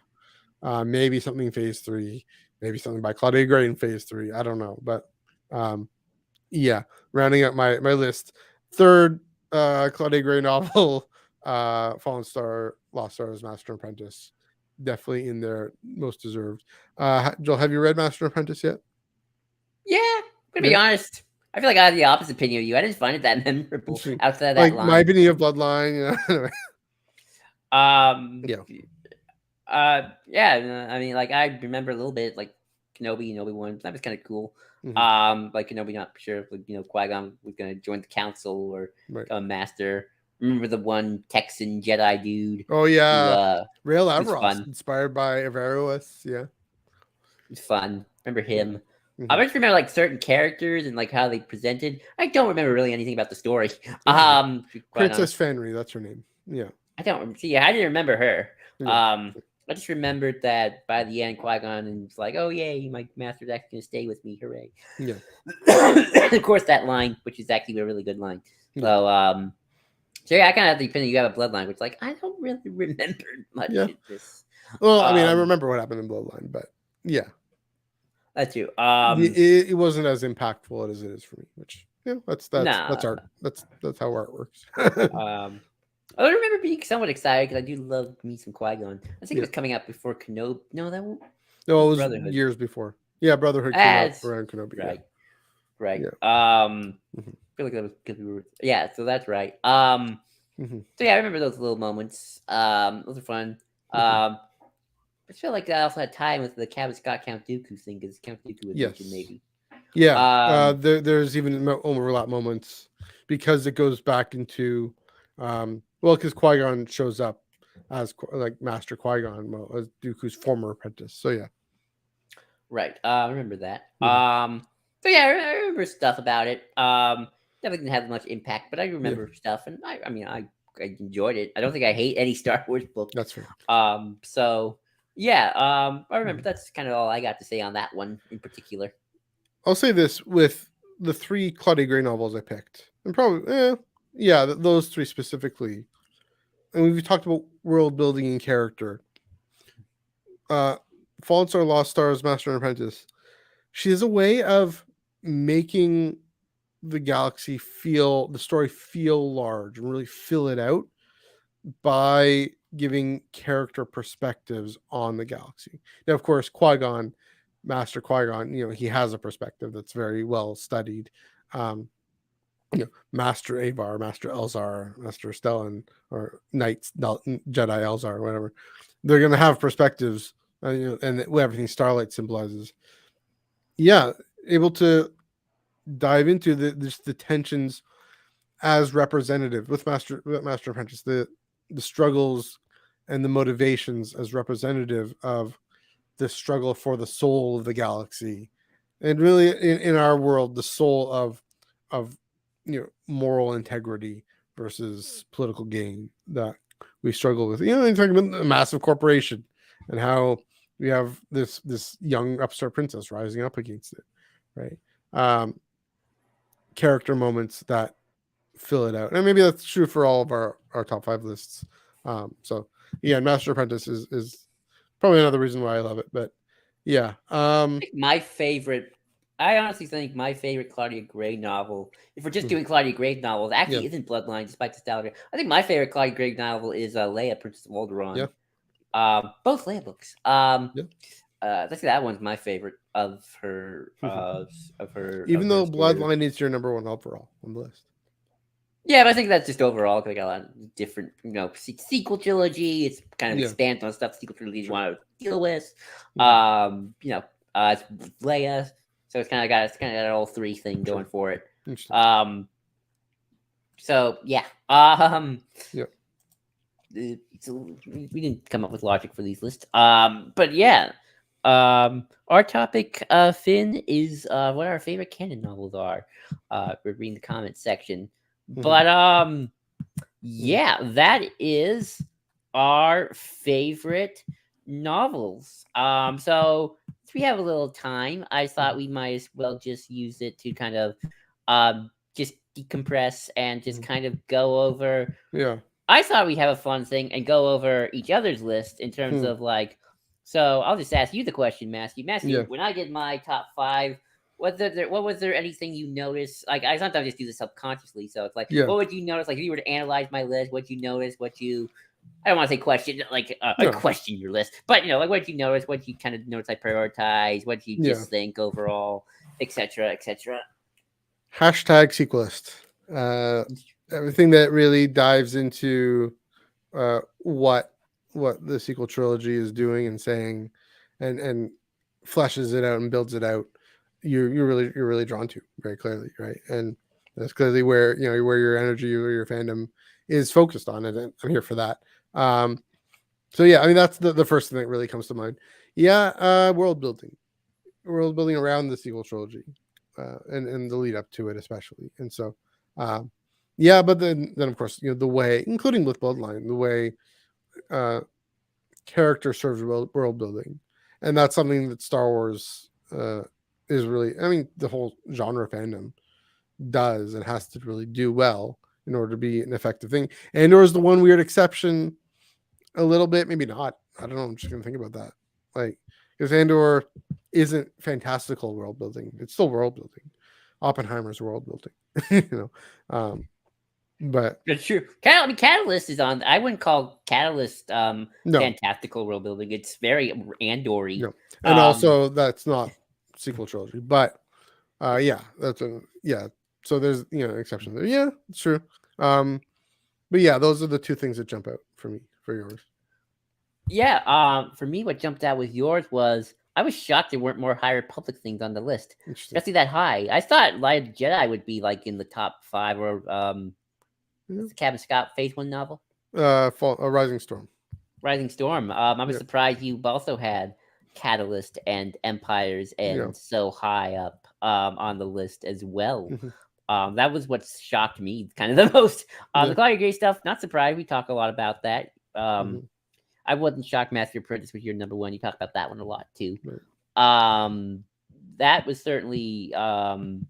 Maybe something in Phase 3, maybe something by Claudia Gray in Phase 3. I don't know, but yeah, rounding up my list, third Claudia Gray novel, Fallen Star, Lost Stars, Master and Apprentice, definitely in there, most deserved. Joel, have you read Master and Apprentice yet? Yeah, I'm gonna be honest. I feel like I had the opposite opinion of you. I didn't find it that memorable outside of that like line. my opinion of Bloodline. Yeah. Like I remember a little bit, like Kenobi and Obi-Wan. That was kind of cool. Mm-hmm. Like Kenobi, not sure if Qui-Gon was gonna join the council or right. become a master. Remember the one Texan Jedi dude? Oh yeah, who, Rail Avros, inspired by Averroes. Yeah, it was fun. Remember him? Mm-hmm. I just remember like certain characters and like how they presented. I don't remember really anything about the story. Princess Fenry, that's her name. Yeah, I don't see. I didn't remember her. Yeah. I just remembered that by the end, Qui-Gon and it's like, oh yay, my master's actually gonna stay with me, hooray! Yeah. Of course, that line, which is actually a really good line. Yeah. So yeah, I kind of have the opinion you have a Bloodline, which like I don't really remember much of this. Well, I remember what happened in Bloodline, but yeah, that's true. It wasn't as impactful as it is for me, which that's art. That's how art works. I remember being somewhat excited because I do love me some Qui-Gon. I think it was coming out before Kenobi. No, it was Brotherhood. Years before. Yeah, Brotherhood came out around Kenobi. Right. I feel like that was because we were. Yeah, so that's right. So yeah, I remember those little moments. Those are fun. I feel like I also had time with the Cabin Scott Count Dooku thing because Count Dooku was mentioned maybe. Yeah, there's even overlap moments because it goes back into, because Qui-Gon shows up as like Master Qui-Gon, as Dooku's former apprentice. So yeah, right. I remember that. So yeah, I remember stuff about it. Definitely didn't have much impact, but I remember stuff, and I enjoyed it. I don't think I hate any Star Wars book. That's fair. So yeah, I remember that's kind of all I got to say on that one in particular. I'll say this with the 3 Claudia Gray novels I picked, and probably, those 3 specifically. And we've talked about world building and character. Fallen Star, Lost Stars, Master and Apprentice. She has a way of making the story feel large and really fill it out by giving character perspectives on the galaxy. Now, of course, Qui-Gon, Master Qui-Gon, he has a perspective that's very well studied. Um, Master Avar, Master Elzar, Master Stellan, or Knights, Jedi Elzar, whatever. They're going to have perspectives, and everything Starlight symbolizes. Yeah, able to dive into the tensions as representative with Master Apprentice, the struggles and the motivations as representative of the struggle for the soul of the galaxy, and really in our world, the soul of moral integrity versus political gain that we struggle with. You're talking about a massive corporation and how we have this young upstart princess rising up against it, right? Character moments that fill it out, and maybe that's true for all of our top 5 lists. So yeah, Master Apprentice is probably another reason why I love it. But yeah, My favorite, I honestly think my favorite Claudia Gray novel, if we're just doing Claudia Gray novels, actually isn't Bloodline, despite the style. I think my favorite Claudia Gray novel is Leia, Princess of Alderaan. Both Leia books. Let's say that one's my favorite of her. Even though Bloodline is your number 1 overall on the list. Yeah, but I think that's just overall because I got a lot of different, sequel trilogy. It's kind of expands on stuff sequel trilogies want to deal with. It's Leia, so it's kind of got all 3 thing going for it. So yeah. We didn't come up with logic for these lists. But yeah. Our topic, Finn, is what our favorite canon novels are. We're reading the comments section. But yeah, that is our favorite novels. So if we have a little time, I thought we might as well just use it to kind of just decompress and just kind of go over. Yeah. I thought we'd have a fun thing and go over each other's list in terms of like. So I'll just ask you the question, Matthew. When I did my top 5. Was there anything you noticed? Like, I sometimes just do this subconsciously. So it's like, what would you notice? Like, if you were to analyze my list, what'd you notice? I don't want to say question, like question your list, but like, what'd you notice? What you kind of notice I prioritize? What you just think overall, etc., etc. Hashtag sequelist. Everything that really dives into what the sequel trilogy is doing and saying, and fleshes it out and builds it out. You're really drawn to very clearly, right? And that's clearly where where your energy or your fandom is focused on it, and I'm here for that. So yeah, I mean, that's the first thing that really comes to mind. World building around the sequel trilogy, and the lead up to it especially. And so but then of course, the way, including with Bloodline, the way character serves world building, and that's something that Star Wars is really, I mean, the whole genre fandom does and has to really do well in order to be an effective thing. Andor is the one weird exception, a little bit, maybe not. I don't know. I'm just gonna think about that, like, because Andor isn't fantastical world building; it's still world building. Oppenheimer's world building, but it's true. Catalyst is on. I wouldn't call Catalyst fantastical world building. It's very Andor-y. No. And also that's not sequel trilogy, but that's so there's exception there. Yeah, it's true. But yeah, those are the 2 things that jump out for me. For yours? Yeah, for me, what jumped out with yours was I was shocked there weren't more High Republic things on the list, especially that high. I thought Light of the Jedi would be like in the top 5, or what's the Captain Scott Phase 1 novel? Rising Storm. Rising Storm. I was surprised you also had Catalyst and Empires and so high up on the list as well. That was what shocked me kind of the most. The Claudia Gray stuff, not surprised. We talk a lot about that. I wasn't shocked Master Apprentice was your number 1. You talk about that one a lot too. That was certainly not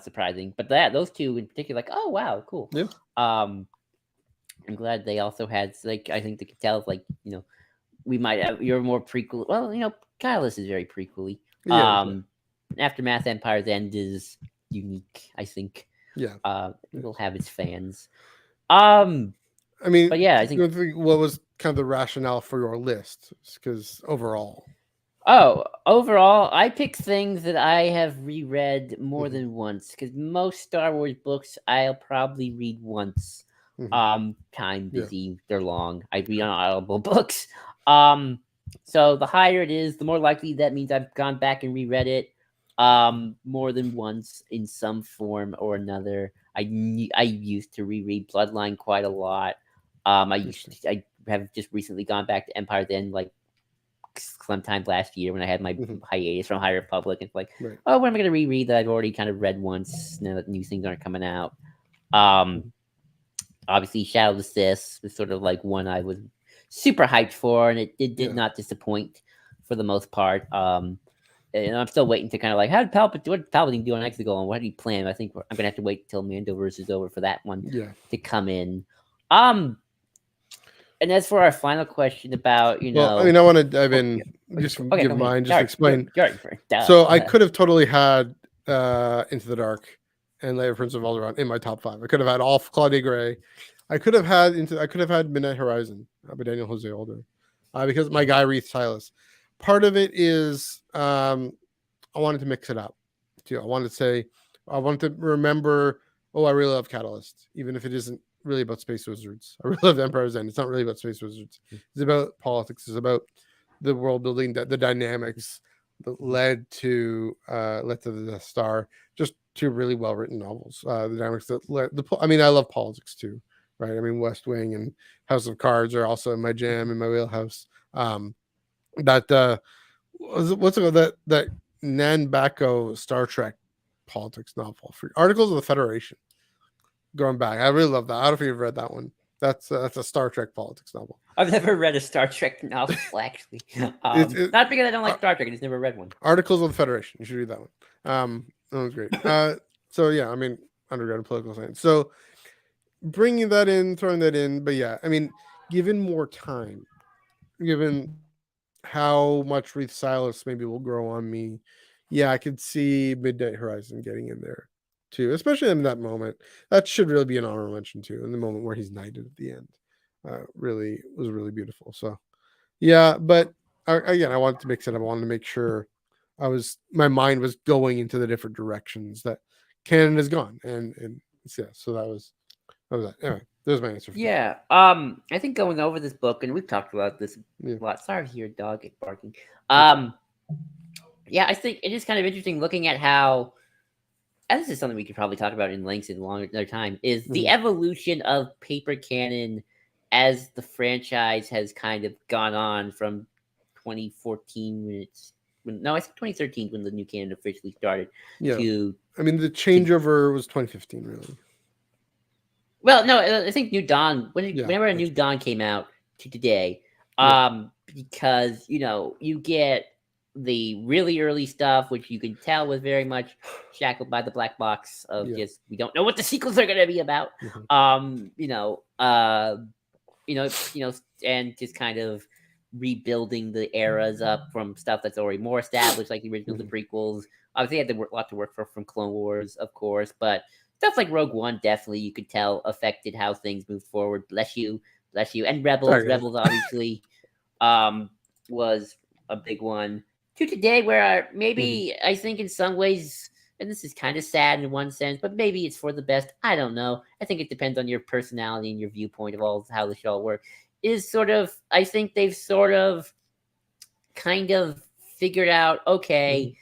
surprising. But those 2 in particular, like, oh wow, cool. I'm glad they also had, like, I think they could tell, like, we might have, you're more prequel. Well, Catalyst is very prequely. Aftermath Empire's End is unique, I think. Yeah. It'll Yes. have its fans. Um, I mean, but yeah, I think. what was kind of the rationale for your list? Because overall, Oh, overall, I pick things that I have reread more hmm than once because most Star Wars books I'll probably read once. hmm Time yeah, busy, they're long. I read on Audible books. Um, so the higher it is, the more likely that means I've gone back and reread it more than once in some form or another. I used to reread Bloodline quite a lot. interesting. I have just recently gone back to Empire then like sometime last year when I had my hmm hiatus from High Republic. It's like, Right. oh, what am I going to reread that I've already kind of read once now that new things aren't coming out? Um, hmm Obviously, Shadow of the Sith was sort of like one I was super hyped for, and it did Yeah. not disappoint for the most part. And I'm still waiting to kind of like, how did Palpatine, what did Palpatine do on Exegol, and what did he plan? I think I'm gonna have to wait till Mandoverse is over for that one Yeah. to come in. Um, and as for our final question about, Well, I mean, I want to dive oh, in, yeah. Okay, just okay, give go ahead. mine, just Sorry, explain. you're duh. So I could have totally had Into the Dark and Later Prince of Alderaan in my top 5. I could have had all Claudia Gray. I could have had Midnight Horizon by Daniel Jose Older, because my guy Reith Silas. Part of it is I wanted to mix it up too. I wanted to remember. Oh, I really love Catalyst, even if it isn't really about space wizards. I really love Empire's End. It's not really about space wizards. It's about politics. It's about the world building, the dynamics that led to the Death Star. Just two really well written novels. The dynamics that I mean, I love politics too, right? I mean, West Wing and House of Cards are also in my jam, in my wheelhouse. That what's it called? That Nan Bacco Star Trek politics novel for Articles of the Federation. Going back, I really love that. I don't know if you've read that one. That's a Star Trek politics novel. I've never read a Star Trek novel, actually. Not because I don't like Star Trek, I just never read one. Articles of the Federation. You should read that one. That one's great. So yeah, I mean, undergrad in political science. So bringing that in, throwing that in, but yeah, I mean, given more time, given how much Reith Silas maybe will grow on me, yeah, I could see Midnight Horizon getting in there too, especially in that moment. That should really be an honorable mention too, in the moment where he's knighted at the end. Really was really beautiful. So yeah, but again, I wanted to mix it up. I wanted to make sure my mind was going into the different directions that Canon has gone, and yeah, so that was that. Anyway, there's my answer for that. Yeah. I think going over this book, and we've talked about this Yeah. a lot. Sorry to hear a dog barking. Okay. Yeah, I think it is kind of interesting looking at how, and this is something we could probably talk about in length in another time, is the Mhm. evolution of paper canon as the franchise has kind of gone on from 2014 no, I think 2013 when the new canon officially started. Yeah. To I mean, the changeover was 2015, really. well, no, I think New Dawn Yeah, whenever a that's New Dawn came out to today, yeah. because you get the really early stuff, which you can tell was very much shackled by the black box of Yeah. just we don't know what the sequels are going to be about. Mhm. And just kind of rebuilding the eras up from stuff that's already more established, like the original, the Mhm. prequels. Obviously, had a lot to work for from Clone Wars, of course, but stuff like Rogue One definitely you could tell affected how things moved forward. Bless you, and Sorry, guys. Rebels obviously was a big one. To today, where Mhm. maybe I think in some ways, and this is kind of sad in one sense, but maybe it's for the best. I don't know. I think it depends on your personality and your viewpoint of all how the show works. Is sort of I think they've sort of kind of figured out Mhm. okay,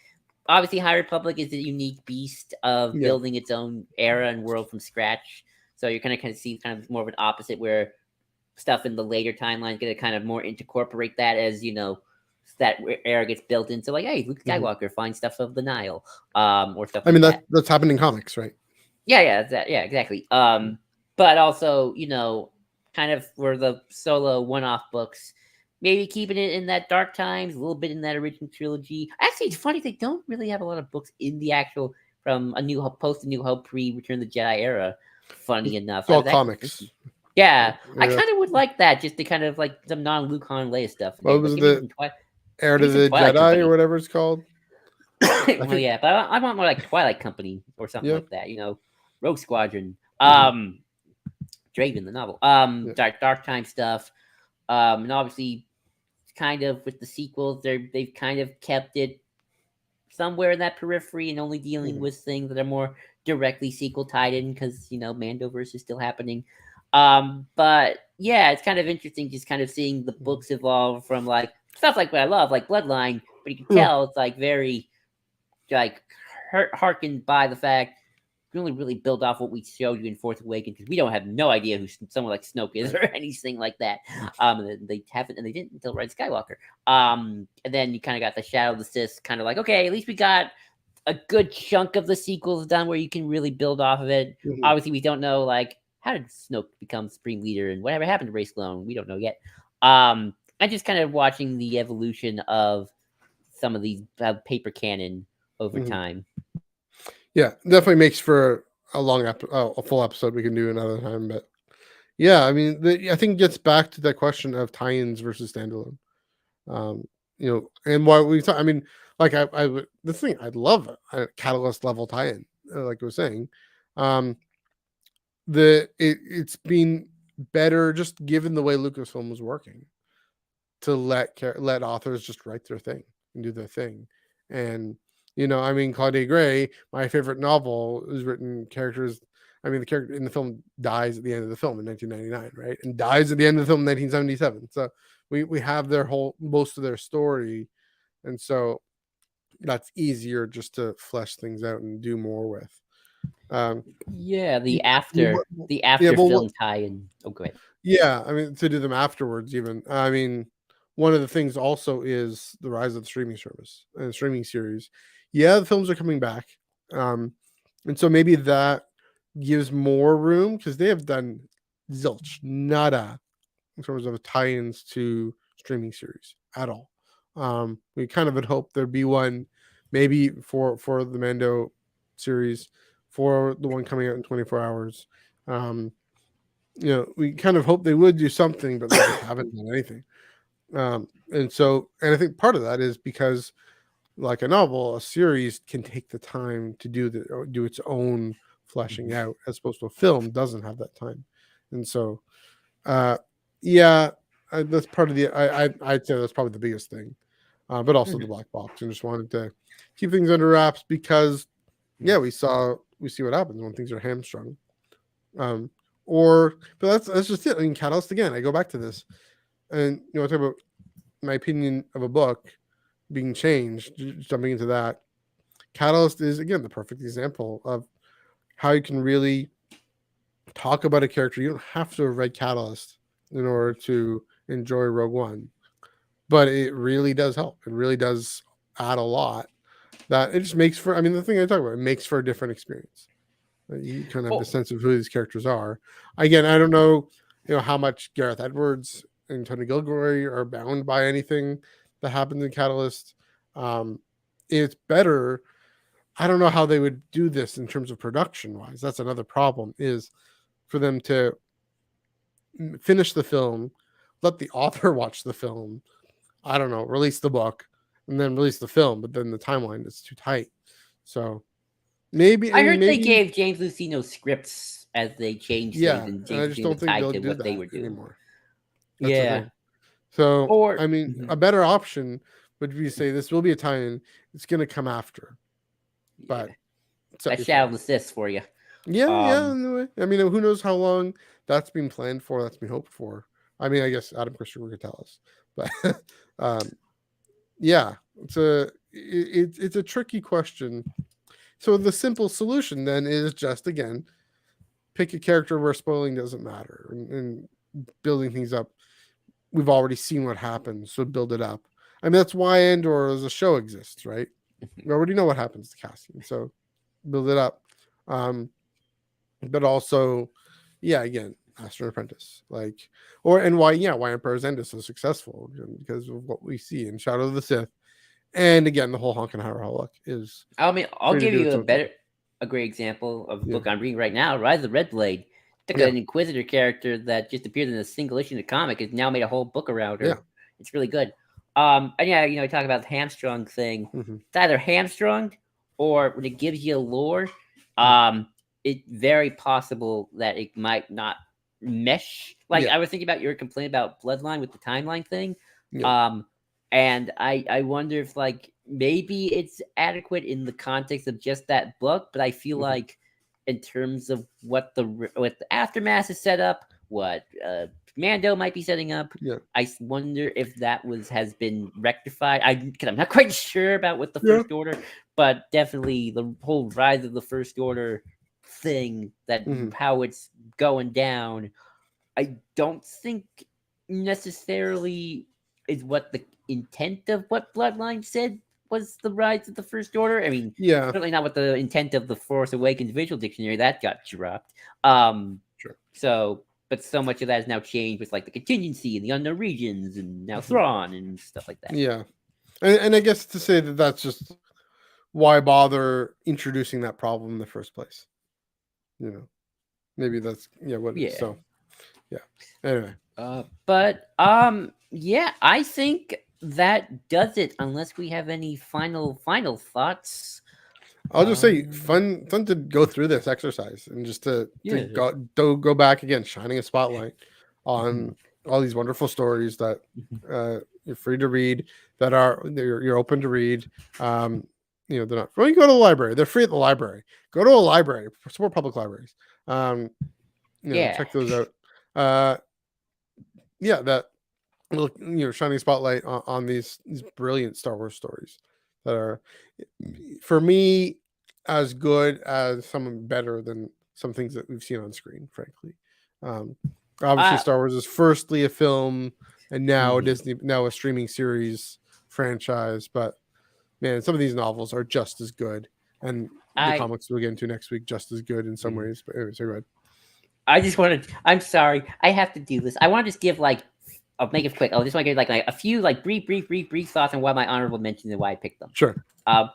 obviously High Republic is a unique beast of Yeah. building its own era and world from scratch. So you're gonna kind of see kind of more of an opposite where stuff in the later timeline is gonna kind of more incorporate that as that era gets built into like, hey, Luke Mhm. Skywalker finds stuff of the Nile, or stuff I like mean, that. that's happened in comics, right? Yeah, exactly. But also, kind of for the solo one-off books, maybe keeping it in that Dark Times, a little bit in that original trilogy. Actually, it's funny they don't really have a lot of books in the actual from a New Hope, post a New Hope, pre Return of the Jedi era. Funny enough, It's I all was actually comics. thinking, yeah, I Yeah. kind of would like that just to kind of like some non-Luke Han Leia stuff What again. Like was the Heir give to me some the Twilight Jedi or Company. whatever it's called? I Well, think. yeah, but I want more like Twilight Company or something Yeah. like that. Rogue Squadron, Mhm. Draven, the novel, Yeah. Dark Time stuff, and obviously, kind of with the sequels, they've kind of kept it somewhere in that periphery and only dealing Mhm. with things that are more directly sequel tied in because Mandoverse is still happening. But yeah, it's kind of interesting just kind of seeing the Mhm. books evolve from like stuff like what I love, like Bloodline, but you can Yeah. tell it's like very like harkened by the fact we only really build off what we showed you in Fourth Awakening because we don't have no idea who someone like Snoke is or anything like that. They haven't, and they didn't until Red Skywalker. And then you kind of got the Shadow of the Sith, kind of like, okay, at least we got a good chunk of the sequels done where you can really build off of it. Mhm. Obviously, we don't know like how did Snoke become Supreme Leader and whatever happened to Ray Sloan. We don't know yet. I'm just kind of watching the evolution of some of these paper canon over Mhm. time. Yeah, definitely makes for a a full episode we can do another time. But yeah, I mean, I think it gets back to that question of tie-ins versus standalone. Um, and why we talk. I mean, like the thing I'd love a catalyst level tie-in, like I was saying. Um, it's been better just given the way Lucasfilm was working to let authors just write their thing and do their thing. And I mean, Claudia Gray, my favorite novel, is written characters. I mean, the character in the film dies at the end of the film in 1999, right? And dies at the end of the film in 1977. So we have their most of their story, and so that's easier just to flesh things out and do more with. Um, Yeah, yeah, the yeah, after well, film tie-in. Oh, go ahead. yeah, I mean, to do them afterwards, even. I mean, one of the things also is the rise of the streaming service and streaming series. Yeah, the films are coming back, um, and so maybe that gives more room because they have done zilch nada in terms of tie-ins to streaming series at all. We kind of had hoped there'd be one, maybe for the Mando series, for the one coming out in 24 hours. Um, we kind of hope they would do something, but they just haven't done anything. And I think part of that is because, like a novel, a series can take the time to do its own fleshing out, as opposed to a film doesn't have that time. And so, uh, yeah, that's part of the. I'd say that's probably the biggest thing, but also the Mhm. black box, and just wanted to keep things under wraps because, yeah, we see what happens when things are hamstrung. Um, but that's just it. I mean, Catalyst again. I go back to this, and I talk about my opinion of a book being changed. Jumping into that, Catalyst is again the perfect example of how you can really talk about a character. You don't have to have read Catalyst in order to enjoy Rogue One, but it really does help. It really does add a lot. That it just makes for. I mean, the thing I talk about, it makes for a different experience. You kind of have the Oh, sense of who these characters are. Again, I don't know, how much Gareth Edwards and Tony Gilroy are bound by anything that happens in Catalyst. Um, it's better. I don't know how they would do this in terms of production wise. That's another problem, is for them to finish the film, let the author watch the film. I don't know, release the book, and then release the film. But then the timeline is too tight. So maybe, I I mean, heard they maybe, gave James Lucino scripts as they changed things, yeah. and And I James just Lucino was don't think tied they'll to do what they that were doing. anymore. That's the Yeah. thing. So, Or I mean, a better option would be to say this will be a tie-in. It's going to come after, yeah, but set that me free. Shadow of the Sith for you. Yeah, yeah. Um, In a way. I mean, who knows how long that's been planned for? That's been hoped for. I mean, I guess Adam Christopher could tell us, but um, yeah, it's a tricky question. So the simple solution then is just again pick a character where spoiling doesn't matter, and building things up. We've already seen what happens, so build it up. I mean, that's why Andor as a show exists, right? We already know what happens to Cassian, so build it up. Um, but also, yeah, again, Master and Apprentice, like, and why Emperor's End is so successful because of what we see in Shadow of the Sith, and again, the whole Honk and Look is I mean, I'll free to give do you its own thing. a great example of a Yeah, book I'm reading right now, Rise of the Red Blade. Took yeah, an Inquisitor character that just appeared in a single issue in the comic, has now made a whole book around yeah. her. It's really good. And yeah, you talk about the hamstrung thing. Mm-hmm, It's either hamstrung or when it gives you lore, mm-hmm, um, it's very possible that it might not mesh. Like Yeah. I was thinking about your complaint about Bloodline with the timeline thing. Yeah. Um, and I wonder if like maybe it's adequate in the context of just that book, but I feel Mhm. like in terms of what the aftermath is set up, what Mando might be setting up. Yeah. I wonder if that has been rectified. Because I'm not quite sure about what the Yeah. First Order, but definitely the whole rise of the First Order thing, that Mhm. how it's going down. I don't think necessarily is what the intent of what Bloodline said was the rise of the First Order. I mean, Yeah. certainly not what the intent of the Force Awakens visual dictionary that got dropped. Sure. So, but so much of that has now changed with like the contingency and the unknown regions and now Mhm. Thrawn and stuff like that. Yeah. And I guess to say that that's just why bother introducing that problem in the first place. You know, maybe that's what it is. Yeah. So yeah. Anyway, But yeah, I think that does it. Unless we have any final thoughts. I'll just say Um, fun to go through this exercise and just to Yeah. go back again, shining a spotlight on Mhm. all these wonderful stories that Mhm. you're free to read, that you're open to read. Um, they're not. Well, you go to the library. They're free at the library. Go to a library. Support public libraries. Um, Yeah. check those out. Yeah, that look, shining spotlight on these brilliant Star Wars stories that are, for me, as good as some better than some things that we've seen on screen, frankly. Um, Obviously, Uh, Star Wars is firstly a film, and now mhm. Disney, now a streaming series franchise. But man, some of these novels are just as good, and the I comics we'll get into next week just as good in some Mhm. ways. But anyway, so go ahead. I just wanted. I'm sorry. I have to do this. I want to just give like. I'll make it quick. I just want to give like a few like brief thoughts on why my honorable mentions and why I picked them. Sure.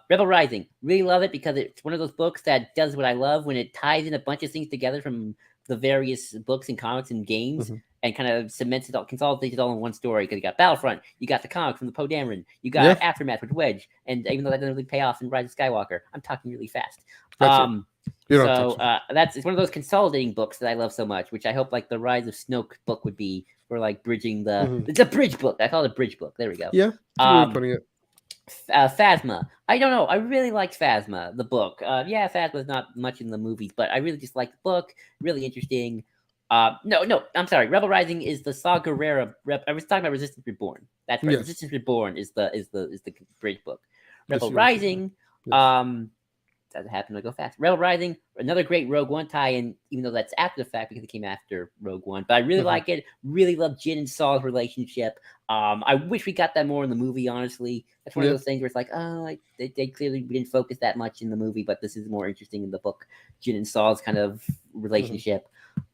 Rebel Rising. Really love it because it's one of those books that does what I love when it ties in a bunch of things together from the various books and comics and games Hmm. and kind of cements it all, consolidates it all in one story. Because you got Battlefront, you got the comic from the Poe Dameron, you Yeah, got Aftermath with Wedge, and even though that doesn't really pay off in Rise of Skywalker, I'm talking really fast. that's it. You don't So talk so it's one of those consolidating books that I love so much, which I hope like the Rise of Snoke book would be for like bridging the. much. It's a bridge book. I call it a bridge book. There we go. Yeah, it's a good way of Um, putting it. Phasma. I don't know. I really liked Phasma, the book. Yeah, Phasma's not much in the movies, but I really just liked the book. Really interesting. No, I'm sorry. Rebel Rising is the Saw Gerrera. I was talking about Resistance Reborn. That's right. Yes. Resistance Reborn is the bridge book. Yes, Rebel you mentioned that. Rising. Yes. Doesn't happen to go fast. Rebel Rising, another great Rogue One tie-in, even though that's after the fact because it came after Rogue One. But I really Mhm. like it. Really love Jin and Saul's relationship. I wish we got that more in the movie. Honestly, that's one of Yeah. those things where it's like, oh, they clearly didn't focus that much in the movie, but this is more interesting in the book. Jin and Saul's kind of Mhm. relationship.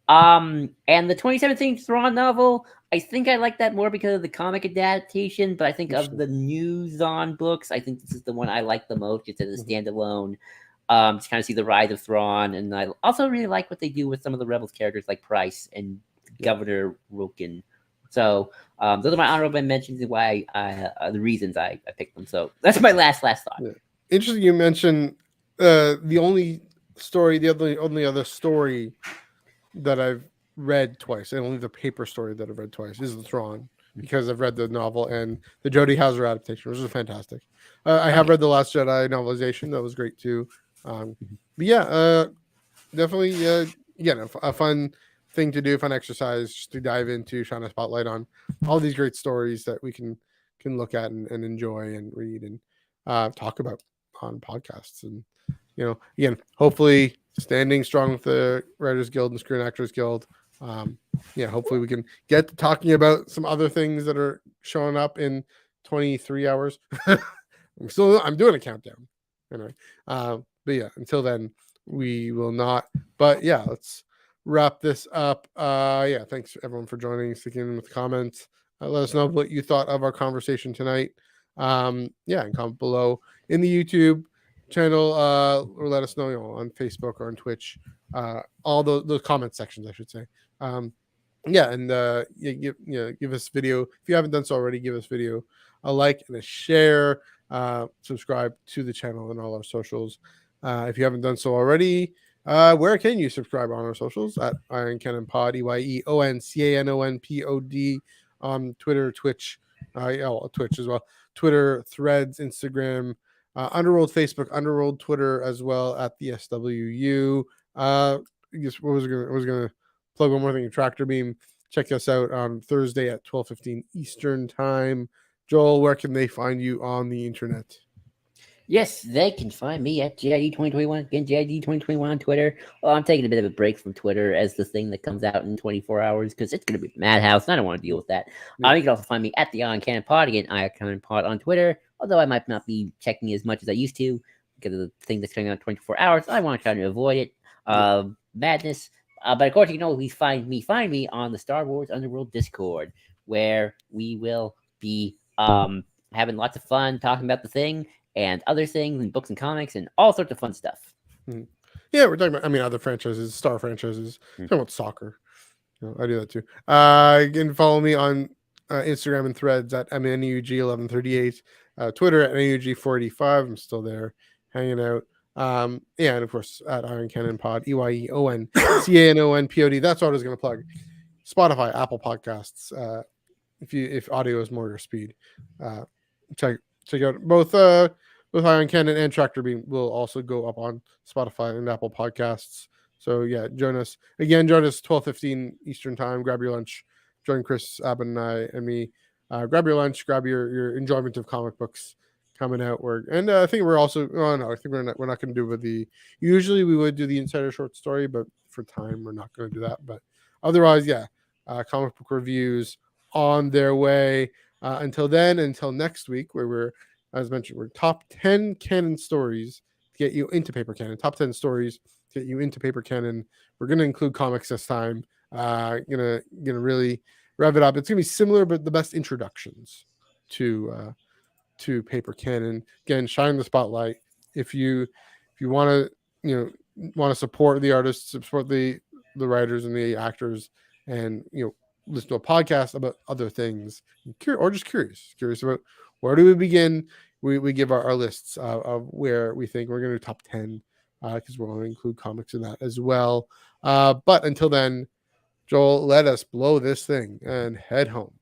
And the 2017 Thrawn novel, I think I like that more because of the comic adaptation. But I think of Interesting. the new Zahn books, I think this is the one I like the most, just as a Mhm. standalone. To kind of see the rise of Thrawn, and I also really like what they do with some of the Rebels characters like Price and Yeah. Governor Roken. So those are my honorable mentions and why the reasons I picked them. So that's my last thought. Yeah. Interesting. You mentioned the only other story that I've read twice, and only the paper story that I've read twice is the Thrawn, because I've read the novel and the Jodie Hauser adaptation, which is fantastic. I have Okay. read the Last Jedi novelization; that was great too. But yeah, definitely again a fun thing to do, fun exercise, just to dive into, shine a spotlight on all these great stories that we can look at and enjoy and read and talk about on podcasts. And again, hopefully standing strong with the Writers Guild and Screen Actors Guild. Yeah, hopefully we can get to talking about some other things that are showing up in 23 hours. I'm doing a countdown anyway. But yeah, until then we will not. But yeah, let's wrap this up. Yeah, thanks everyone for joining, sticking in with comments. Let us know what you thought of our conversation tonight. Yeah, and comment below in the YouTube channel, or let us know, on Facebook or on Twitch. All those comment sections, I should say. Yeah, and give us video, if you haven't done so already, give us video a like and a share. Subscribe to the channel and all our socials. If you haven't done so already, Where can you subscribe on our socials at Iron Cannon Pod, EYEONCANONPOD on Twitter, Twitch, Twitch as well, Twitter, Threads, Instagram, Underworld, Facebook, Underworld, Twitter as well at the SWU. I guess what was gonna plug one more thing. Tractor Beam. Check us out on Thursday at 12:15 Eastern time. Joel, where can they find you on the internet? Yes, they can find me at JID2021. Again, JID2021 on Twitter. Well, I'm taking a bit of a break from Twitter as the thing that comes out in 24 hours because it's going to be madhouse, and I don't want to deal with that. You can also find me at the Iron Cannon Pod. Again, Iron Cannon Pod on Twitter, although I might not be checking as much as I used to because of the thing that's coming out in 24 hours. I want to try to avoid it. Madness. But of course, you can always find me on the Star Wars Underworld Discord, where we will be having lots of fun talking about the thing and other things and books and comics and all sorts of fun stuff. Yeah, we're talking about, other franchises, Star franchises, talking about soccer. I do that too. You can follow me on Instagram and Threads at MNUG1138, Twitter at NUG485. I'm still there hanging out. And of course at Iron Cannon Pod, EYEONCANONPOD. That's what I was going to plug. Spotify, Apple Podcasts. If audio is more your speed, check out both Iron Cannon and Tractor Beam will also go up on Spotify and Apple Podcasts. So yeah, join us 12:15 Eastern time. Grab your lunch. Join Chris, Ab, and I and me. Grab your lunch. Grab your enjoyment of comic books coming out. I think we're also. Oh no, I think we're not going to do with the. Usually we would do the Insider short story, but for time we're not going to do that. But otherwise, yeah, comic book reviews on their way. Until next week, where we're, as mentioned, we're top 10 canon stories to get you into paper canon. Top 10 stories to get you into paper canon. We're going to include comics this time. Gonna really rev it up. It's gonna be similar, but the best introductions to paper canon. Again, shine the spotlight. If you want to support the artists, support the writers and the actors, and listen to a podcast about other things, or just curious about where do we begin. We give our lists of where we think we're going to do top 10 because we're going to include comics in that as well. But until then, Joel, let us blow this thing and head home.